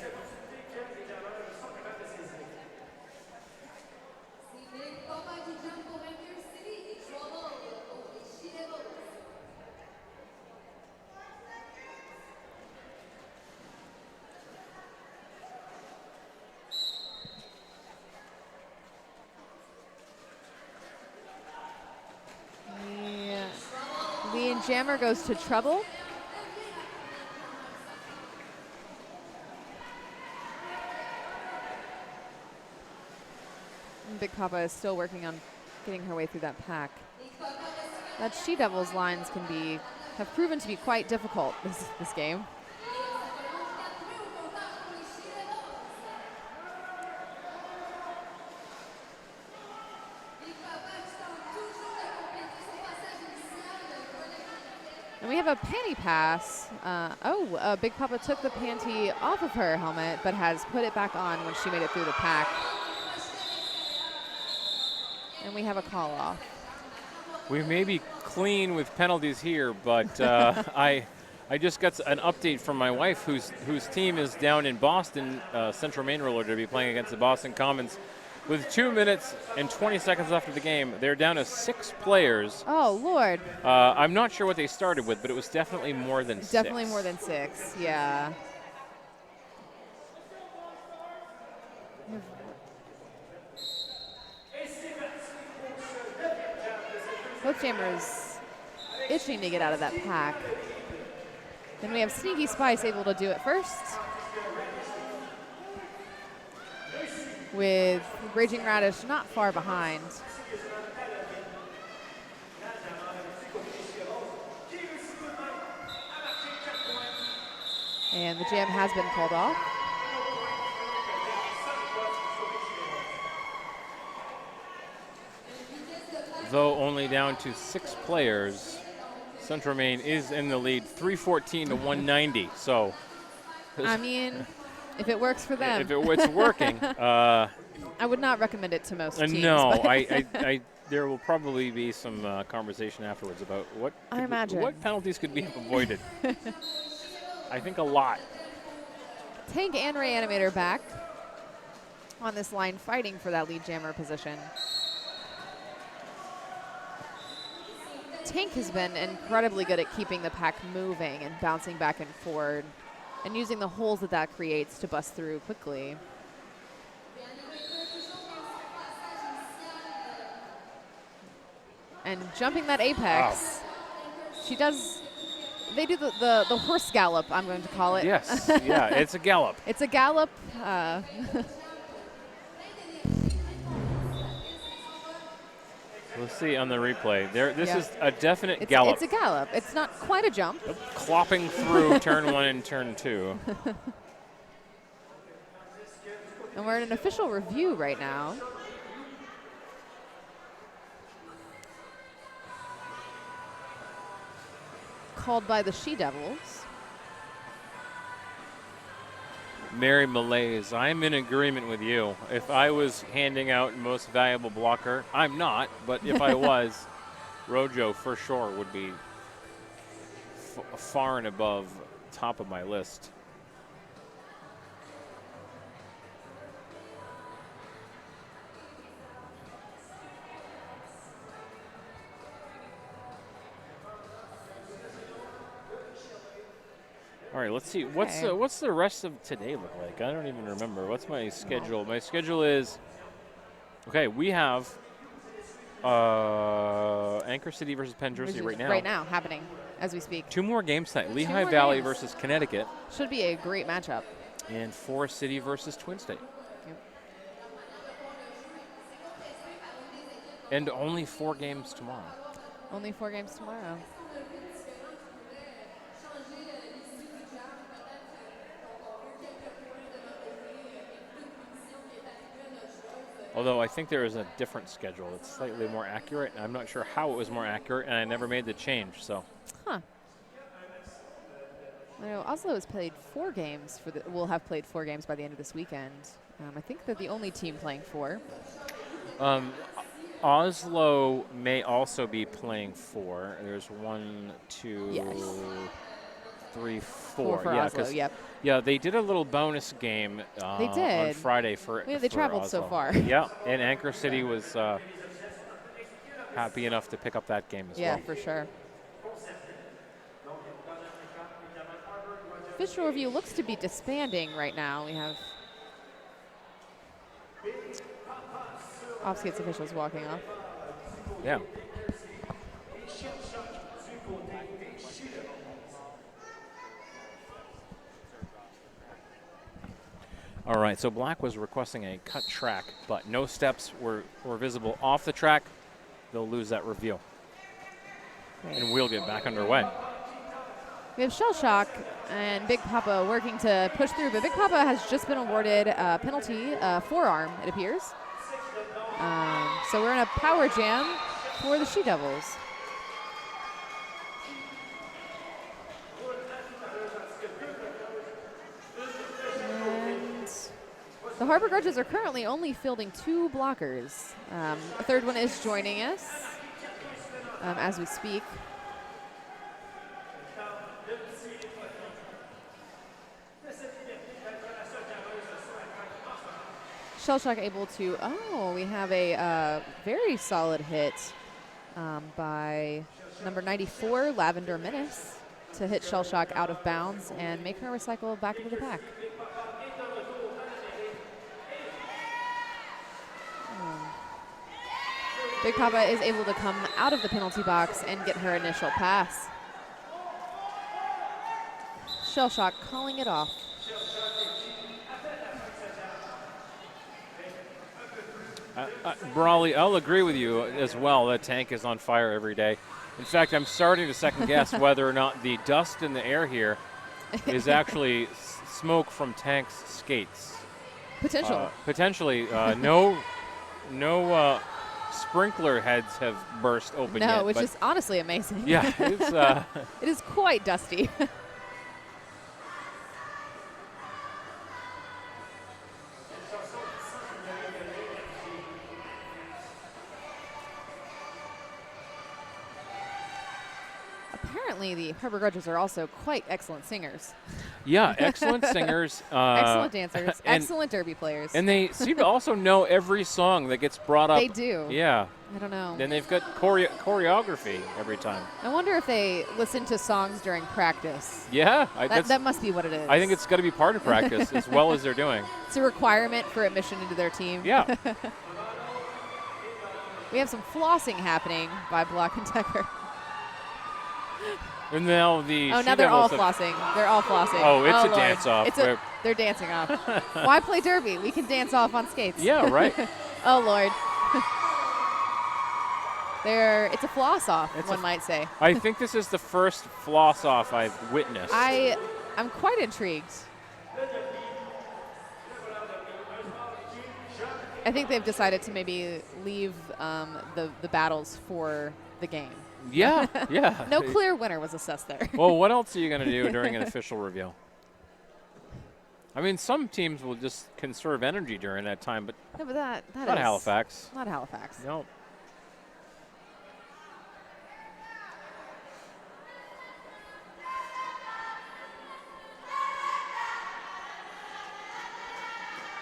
The jammer goes to trouble. And Big Papa is still working on getting her way through that pack. That She Devils lines have proven to be quite difficult this game. And we have a panty pass. Big Papa took the panty off of her helmet, but has put it back on when she made it through the pack. And we have a call off. We may be clean with penalties here, but I just got an update from my wife, whose team is down in Boston, Central Main Roller, to be playing against the Boston Commons. With 2 minutes and 20 seconds left of the game, they're down to 6 players. Oh, Lord. I'm not sure what they started with, but it was definitely more than 6. Definitely more than 6, yeah. Both jammers itching to get out of that pack. Then we have Sneaky Spice able to do it first, with Raging Radish not far behind. And the jam has been called off. Though only down to 6 players, Central Maine is in the lead, 314 to 190. So, I mean, if it works for them. If it's working. I would not recommend it to most teams. No, there will probably be some conversation afterwards about what penalties could be avoided. I think a lot. Tank and Reanimator back on this line, fighting for that lead jammer position. Tank has been incredibly good at keeping the pack moving and bouncing back and forward and using the holes that creates to bust through quickly. And jumping that apex. Wow. They do the horse gallop, I'm going to call it. Yes, yeah, it's a gallop. It's a gallop. We'll see on the replay. This is a definite gallop. It's a gallop. It's not quite a jump. Clopping through turn 1 and turn 2. And we're in an official review right now. Called by the She Devils. Mary Malaise, I'm in agreement with you. If I was handing out most valuable blocker, I'm not, but if I was, Rojo for sure would be far and above top of my list. All right, let's see. What's the rest of today look like? I don't even remember. What's my schedule? My schedule is we have Anchor City versus Penn Jersey right now. Right now, happening as we speak. 2 more games tonight. Lehigh Valley versus Connecticut. Should be a great matchup. And Forest City versus Twin State. Yep. And only 4 games tomorrow. Only 4 games tomorrow. Although I think there is a different schedule. It's slightly more accurate. I'm not sure how it was more accurate, and I never made the change. So. Huh. I know Oslo has played 4 games will have played 4 games by the end of this weekend. I think they're the only team playing 4. Oslo may also be playing 4. There's 1, 2, 3, 4. For Oslo, yep. Yeah, they did a little bonus game they did. on Friday for they traveled Oslo. so far. Yeah, and Anchor City was happy enough to pick up that game as well. Yeah, for sure. Official review looks to be disbanding right now. We have off-skates officials walking off. Yeah. All right, so Black was requesting a cut track, but no steps were visible off the track. They'll lose that review. And we'll get back underway. We have Shell Shock and Big Papa working to push through, but Big Papa has just been awarded a penalty, forearm, it appears. So we're in a power jam for the She Devils. And the Harbor Grudges are currently only fielding 2 blockers. A third one is joining us as we speak. Shellshock able to, we have a very solid hit by number 94, Lavender Menace, to hit Shellshock out of bounds and make her recycle back into the pack. Big Papa is able to come out of the penalty box and get her initial pass. Shellshock calling it off. Brawley, I'll agree with you as well. That tank is on fire every day. In fact, I'm starting to second guess whether or not the dust in the air here is actually smoke from Tank's skates. Potentially. No sprinkler heads have burst open yet. No, which is honestly amazing. Yeah, it's, it is quite dusty. Apparently, the Harbor Grudges are also quite excellent singers. Yeah, excellent singers. Excellent dancers. Excellent derby players. And they seem to also know every song that gets brought up. They do. Yeah. I don't know. And they've got choreography every time. I wonder if they listen to songs during practice. Yeah. That must be what it is. I think it's got to be part of practice as well as they're doing. It's a requirement for admission into their team. Yeah. We have some flossing happening by Block and Decker. And now the now they're all flossing. They're all flossing. Oh, it's a dance off. They're dancing off. Why play derby? We can dance off on skates. Yeah, right. Oh Lord. It's a floss off, one might say. I think this is the first floss off I've witnessed. I'm quite intrigued. I think they've decided to maybe leave the battles for the game. Yeah, yeah. No clear winner was assessed there. Well, what else are you going to do during an official review? I mean, some teams will just conserve energy during that time, but No, but that not is Halifax. not Halifax. No.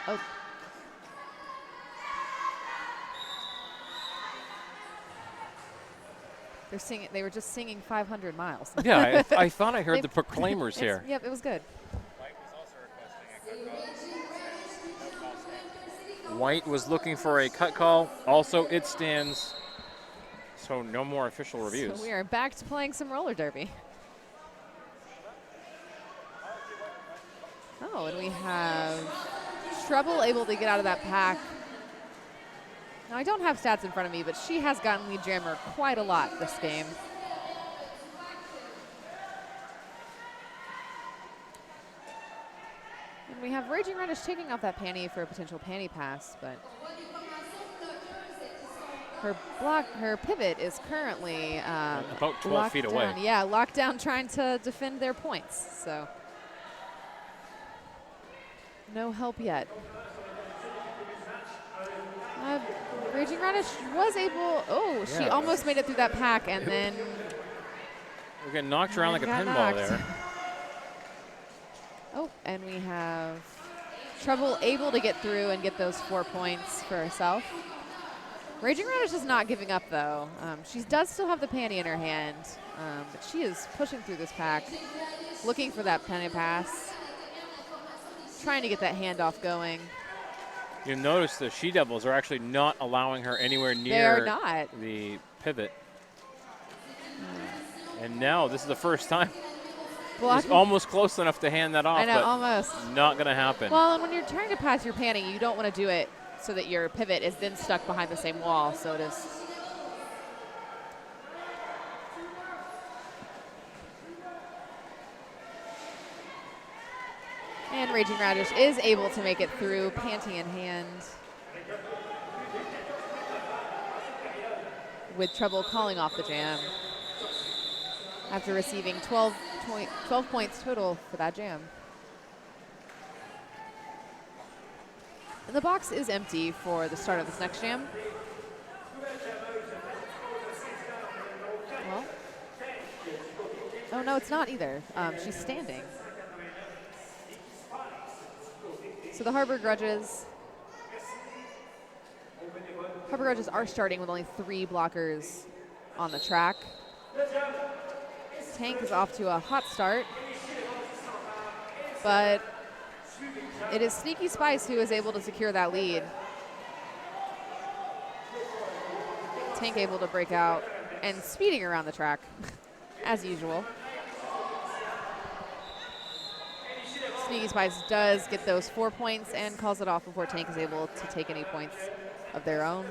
Oh. They're singing. They were just singing 500 miles. Yeah, I thought I heard the proclaimers here. Yep, it was good. White was looking for a cut call. Also, it stands. So no more official reviews. So we are back to playing some roller derby. Oh, and we have Treble able to get out of that pack. Now, I don't have stats in front of me, but she has gotten lead jammer quite a lot this game. And we have Raging Reddish taking off that panty for a potential panty pass, but her pivot is currently about 12 feet away. Down. Yeah, locked down trying to defend their points, so no help yet. Raging Reddish was able, she almost made it through that pack and then we're getting knocked around like a pinball there. Oh, and we have Treble able to get through and get those 4 points for herself. Raging Reddish is not giving up, though. She does still have the panty in her hand, but she is pushing through this pack, looking for that panty pass, trying to get that handoff going. You'll notice the She-Devils are actually not allowing her anywhere near the pivot. And now this is the first time. It's almost close enough to hand that off, I know, but almost. Not going to happen. Well, and when you're trying to pass your panty, you don't want to do it so that your pivot is then stuck behind the same wall, so it is. And Raging Radish is able to make it through, panty in hand. With Treble calling off the jam after receiving 12 points total for that jam. And the box is empty for the start of this next jam. Well, oh no, it's not either. She's standing. So the Harbor Grudges are starting with only 3 blockers on the track. Tank is off to a hot start, but it is Sneaky Spice who is able to secure that lead. Tank able to break out and speeding around the track, as usual. Sneaky Spice does get those 4 points and calls it off before Tank is able to take any points of their own.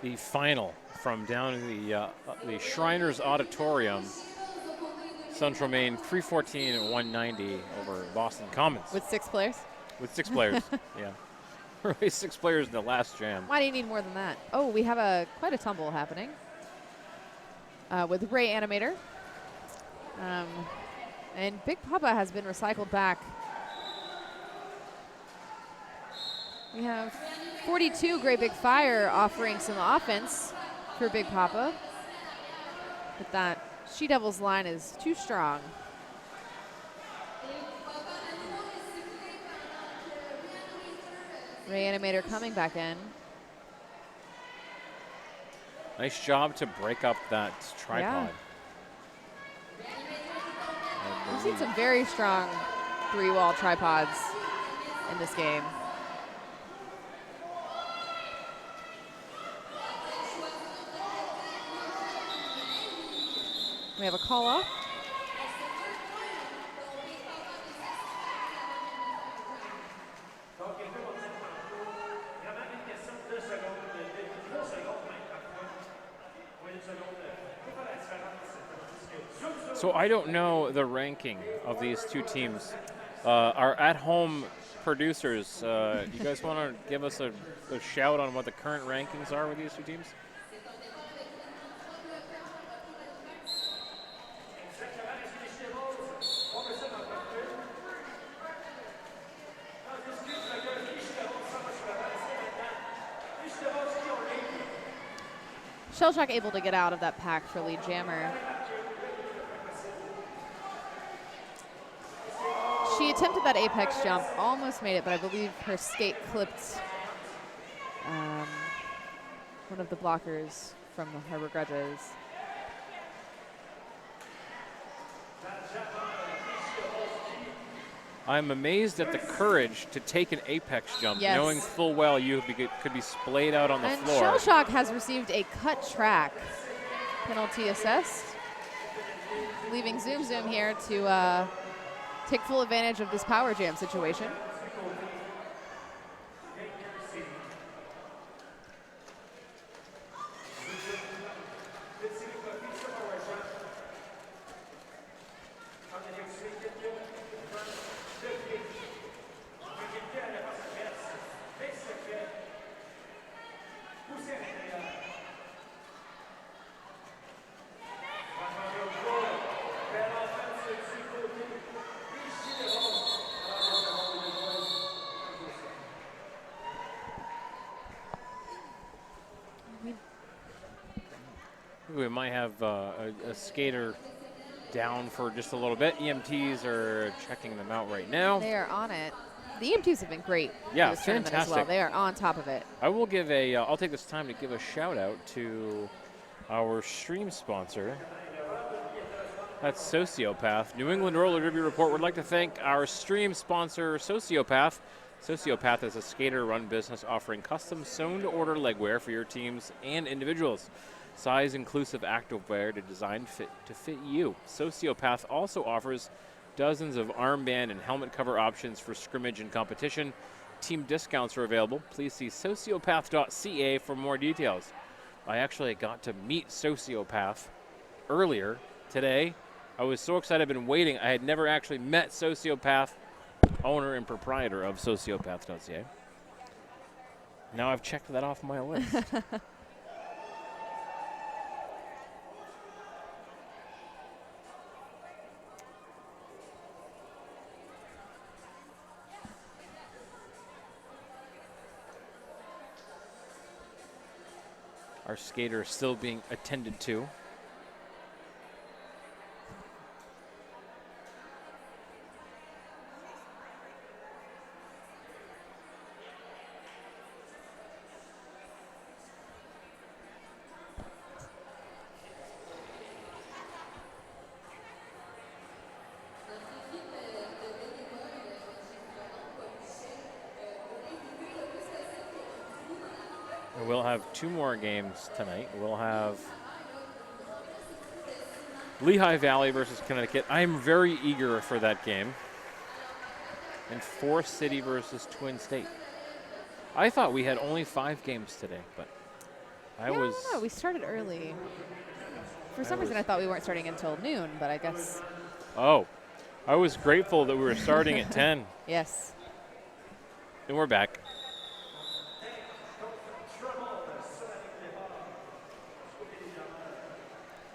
The final from down in the Shriners Auditorium. Central Maine 314 and 190 over Boston Commons. With 6 players? With 6 players, yeah. Really 6 players in the last jam. Why do you need more than that? Oh, we have quite a tumble happening with Ray Animator. And Big Papa has been recycled back. We have 42 Great Big Fire offering some offense for Big Papa. But that She-Devils line is too strong. Ray Animator coming back in. Nice job to break up that tripod. Yeah. We've seen some very strong 3-wall tripods in this game. We have a call off. So I don't know the ranking of these two teams. Our at-home producers, you guys want to give us a shout on what the current rankings are with these two teams? Shellshock able to get out of that pack for lead jammer. She attempted that apex jump, almost made it, but I believe her skate clipped one of the blockers from the Harbor Grudges. I'm amazed at the courage to take an apex jump, Yes. knowing full well you could be splayed out on the And floor. Shellshock has received a cut track penalty assessed, leaving Zoom Zoom here to take full advantage of this power jam situation. We might have a skater down for just a little bit. EMTs are checking them out right now. They are on it. The EMTs have been great Yeah, for this tournament as well. fantastic. They are on top of it. I will give I'll take this time to give a shout out to our stream sponsor. That's Sociopath. New England Roller Derby Report would like to thank our stream sponsor, Sociopath. Sociopath is a skater-run business offering custom sewn-to-order legwear for your teams and individuals. Size-inclusive activewear to fit you. Sociopath also offers dozens of armband and helmet cover options for scrimmage and competition. Team discounts are available. Please see sociopath.ca for more details. I actually got to meet Sociopath earlier today. I was so excited. I've been waiting. I had never actually met Sociopath, owner and proprietor of sociopath.ca. Now I've checked that off my list. Our skater is still being attended to. We'll have two more games tonight. We'll have Lehigh Valley versus Connecticut. I'm very eager for that game. And Forest City versus Twin State. I thought we had only 5 games today, but I don't know. We started early. For some reason, I thought we weren't starting until noon, but I guess. Oh, I was grateful that we were starting at 10. Yes. And we're back.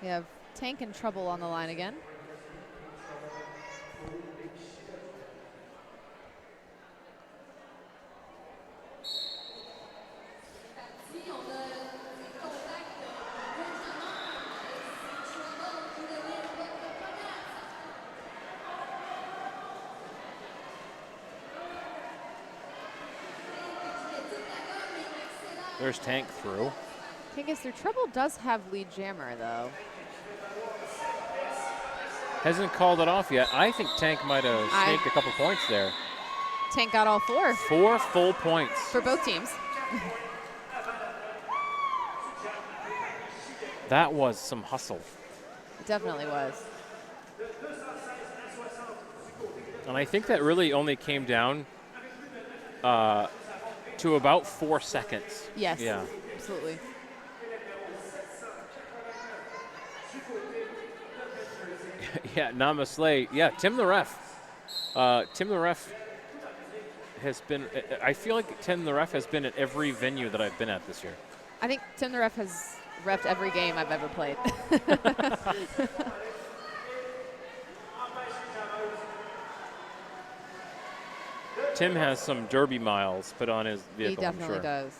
We have Tank and Trouble on the line again. There's Tank through. Tank is through. Trouble does have lead jammer, though. Hasn't called it off yet. I think Tank might have snaked a couple points there. Tank got all 4. 4 full points. For both teams. That was some hustle. It definitely was. And I think that really only came down to about 4 seconds. Yes. Yeah. Absolutely. Yeah, Namaste. Yeah, Tim the ref. Tim the ref has been. I feel like Tim the ref has been at every venue that I've been at this year. I think Tim the ref has reffed every game I've ever played. Tim has some derby miles put on his vehicle. He definitely I'm sure. does.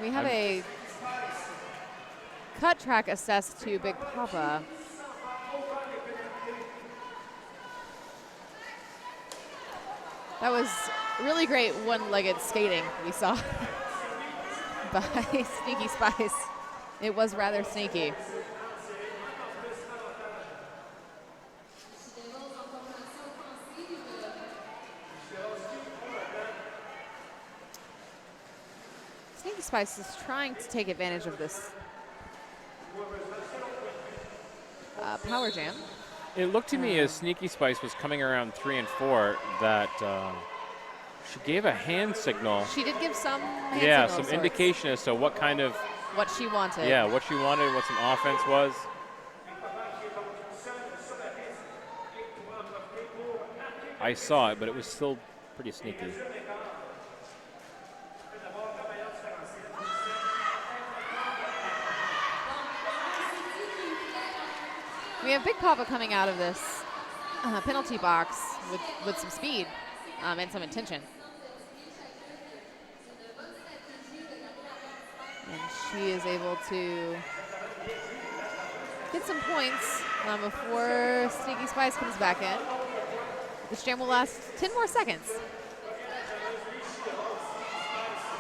We have a cut track assessed to Big Papa. That was really great one-legged skating we saw by Sneaky Spice. It was rather sneaky. Sneaky Spice is trying to take advantage of this power jam. It looked to me as Sneaky Spice was coming around 3 and 4 that she gave a hand signal. She did give some hand yeah, signal some indication as to what kind of what she wanted. Yeah, what she wanted, what some offense was. I saw it, but it was still pretty sneaky. We have Big Papa coming out of this penalty box with some speed and some intention. And she is able to get some points before Sneaky Spice comes back in. This jam will last 10 more seconds.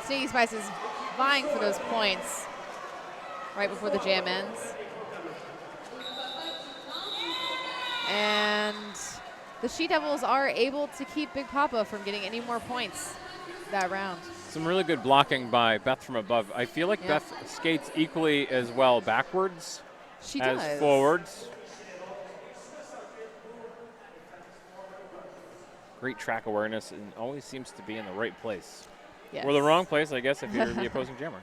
Sneaky Spice is vying for those points right before the jam ends. And the She Devils are able to keep Big Papa from getting any more points that round. Some really good blocking by Beth from above. I feel like Beth skates equally as well backwards as forwards. Great track awareness and always seems to be in the right place. Yes. Or the wrong place, I guess, if you're the opposing jammer.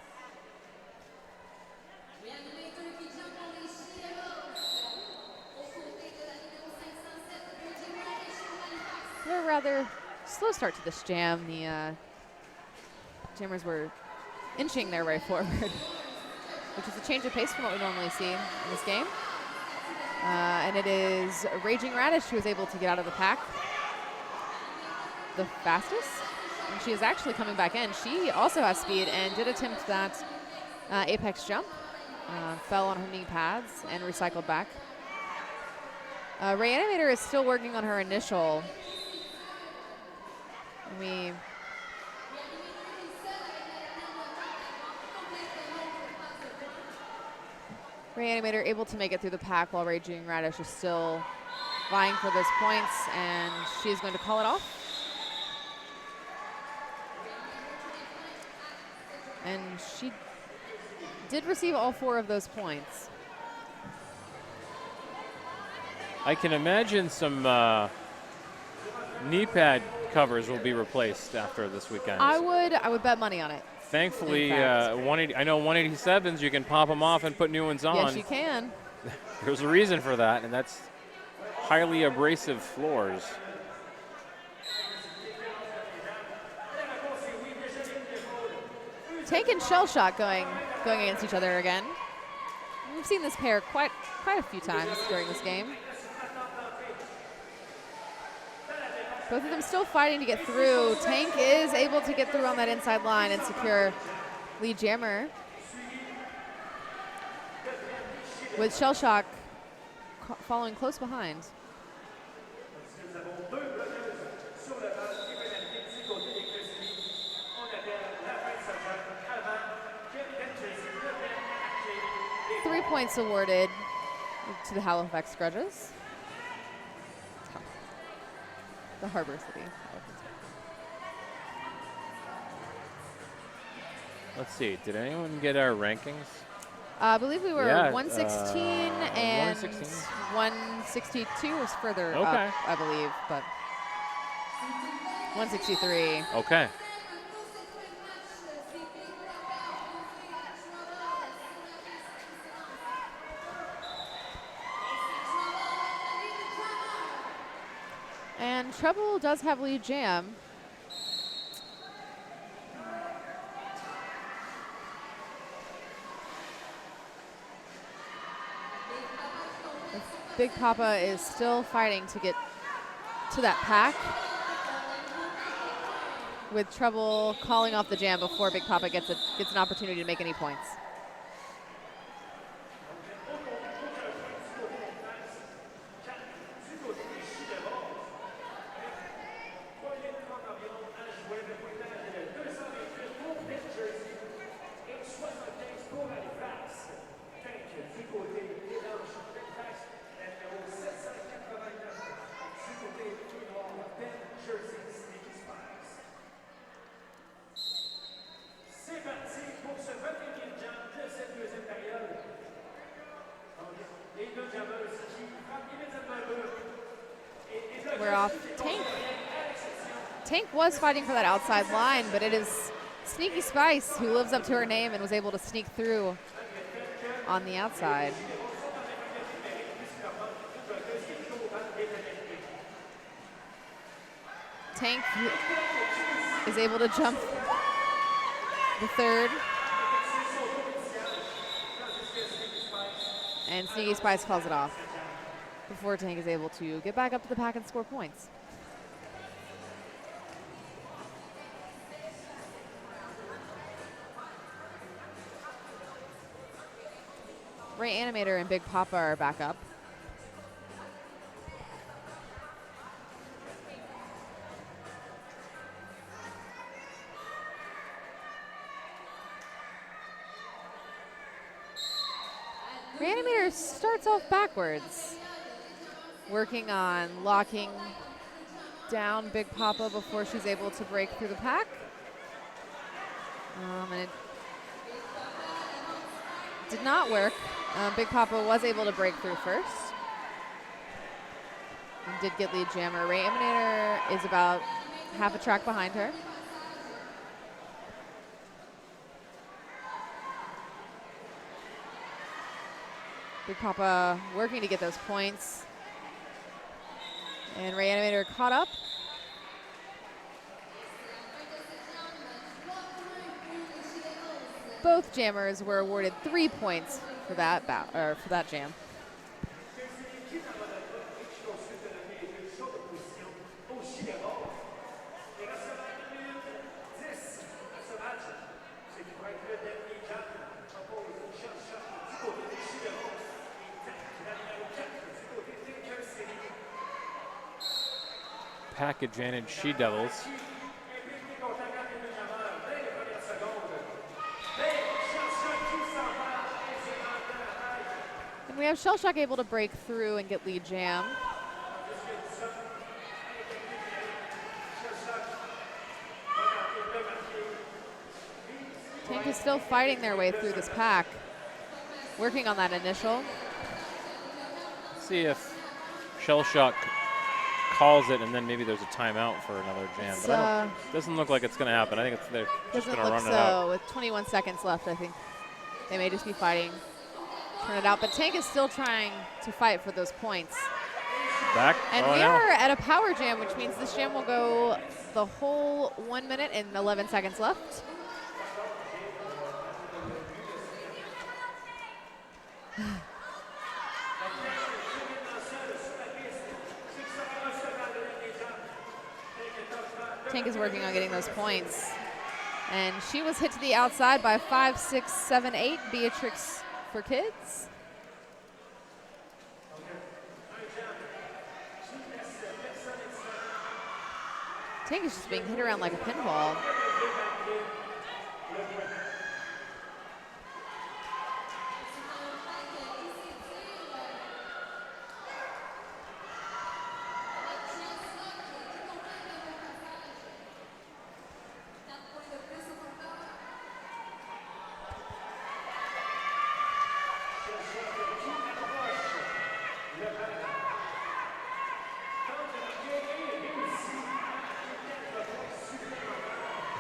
A rather slow start to this jam. The jammers were inching their way forward, which is a change of pace from what we normally see in this game. And it is Raging Radish who was able to get out of the pack the fastest. And she is actually coming back in. She also has speed and did attempt that apex jump. Fell on her knee pads and recycled back. Reanimator is still working on her initial. Reanimator able to make it through the pack while Raging Radish is still vying for those points, and she's going to call it off. And she did receive all 4 of those points. I can imagine some knee pad covers will be replaced after this weekend. I would bet money on it. Thankfully, 180. I know 187s. You can pop them off and put new ones on. Yes, you can. There's a reason for that, and that's highly abrasive floors. Tank and Shell Shock going against each other again. We've seen this pair quite a few times during this game. Both of them still fighting to get through. Tank is able to get through on that inside line and secure lead jammer. With Shell Shock following close behind. Three points awarded to the Halifax Grudges. The Harbor City. Let's see. Did anyone get our rankings? I believe we were 116 and 116? 162 was further Okay. up, I believe, but 163. Okay. Treble does have lead jam. Big Papa is still fighting to get to that pack, with Treble calling off the jam before Big Papa gets an opportunity to make any points. We're off Tank. Tank was fighting for that outside line, but it is Sneaky Spice who lives up to her name and was able to sneak through on the outside. Tank is able to jump the third. And Sneaky Spice calls it off before Tank is able to get back up to the pack and score points. Ray Animator and Big Papa are back up. Reanimator starts off backwards, working on locking down Big Papa before she's able to break through the pack. And it did not work. Big Papa was able to break through first and did get lead jammer. Reanimator is about half a track behind her. Big Papa working to get those points. And Reanimator caught up. Both jammers were awarded 3 points for that for that jam. Pack advantage, She Devils. And we have Shellshock able to break through and get lead jam. Tank is still fighting their way through this pack, working on that initial. See if Shellshock calls it, and then maybe there's a timeout for another jam. But it doesn't look like it's going to happen. I think they're just going to run it out. With 21 seconds left, I think they may just be fighting, turn it out. But Tank is still trying to fight for those points. Back. And we are at a power jam, which means this jam will go the whole 1 minute and 11 seconds left. Tank is working on getting those points. And she was hit to the outside by 5, 6, 7, 8, Beatrix for kids. Tank is just being hit around like a pinball.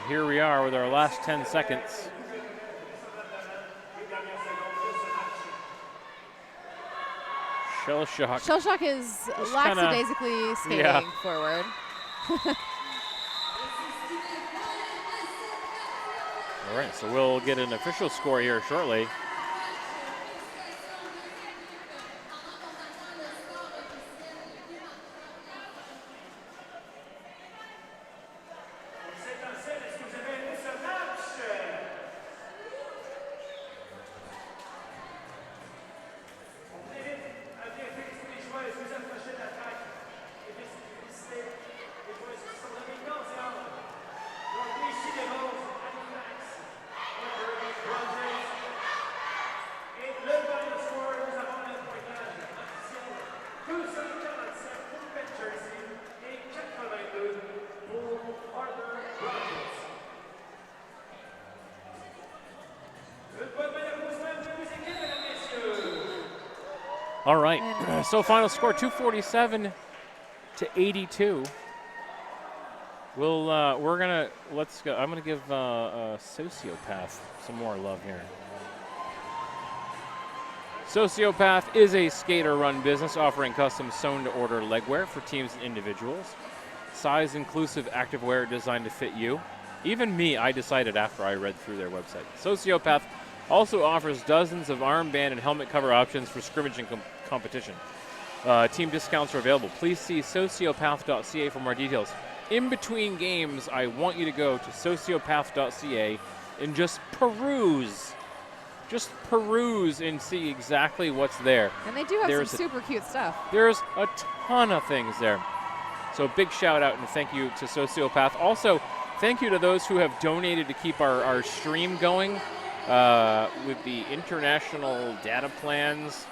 Here we are with our last 10 seconds. Shellshock. Shellshock is lackadaisically skating forward. All right, so we'll get an official score here shortly. All right, so final score 247 to 82. Let's go. I'm gonna give Sociopath some more love here. Sociopath is a skater-run business offering custom sewn-to-order legwear for teams and individuals. Size-inclusive activewear designed to fit you. Even me, I decided after I read through their website. Sociopath also offers dozens of armband and helmet cover options for scrimmage and competition. Team discounts are available. Please see sociopath.ca for more details. In between games, I want you to go to sociopath.ca and just peruse. Just peruse and see exactly what's there. And they do have some super cute stuff. There's a ton of things there. So big shout out and thank you to Sociopath. Also, thank you to those who have donated to keep our stream going with the international data plans.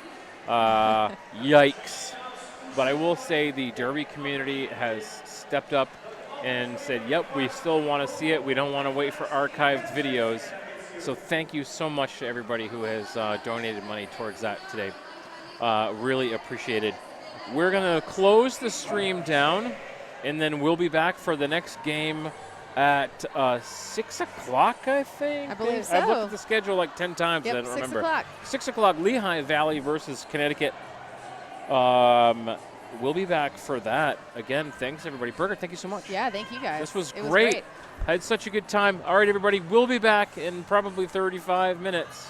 Yikes. But I will say the Derby community has stepped up and said, yep, we still want to see it. We don't want to wait for archived videos. So thank you so much to everybody who has donated money towards that today. Really appreciated. We're going to close the stream down, and then we'll be back for the next game at 6 o'clock, I think. I believe so. I've looked at the schedule like 10 times. Yep, I don't 6 remember. o'clock. 6 o'clock, Lehigh Valley versus Connecticut. We'll be back for that. Again, thanks, everybody. Burger, thank you so much. Yeah, thank you guys. This was It great. Was great. I had such a good time. All right, everybody, we'll be back in probably 35 minutes.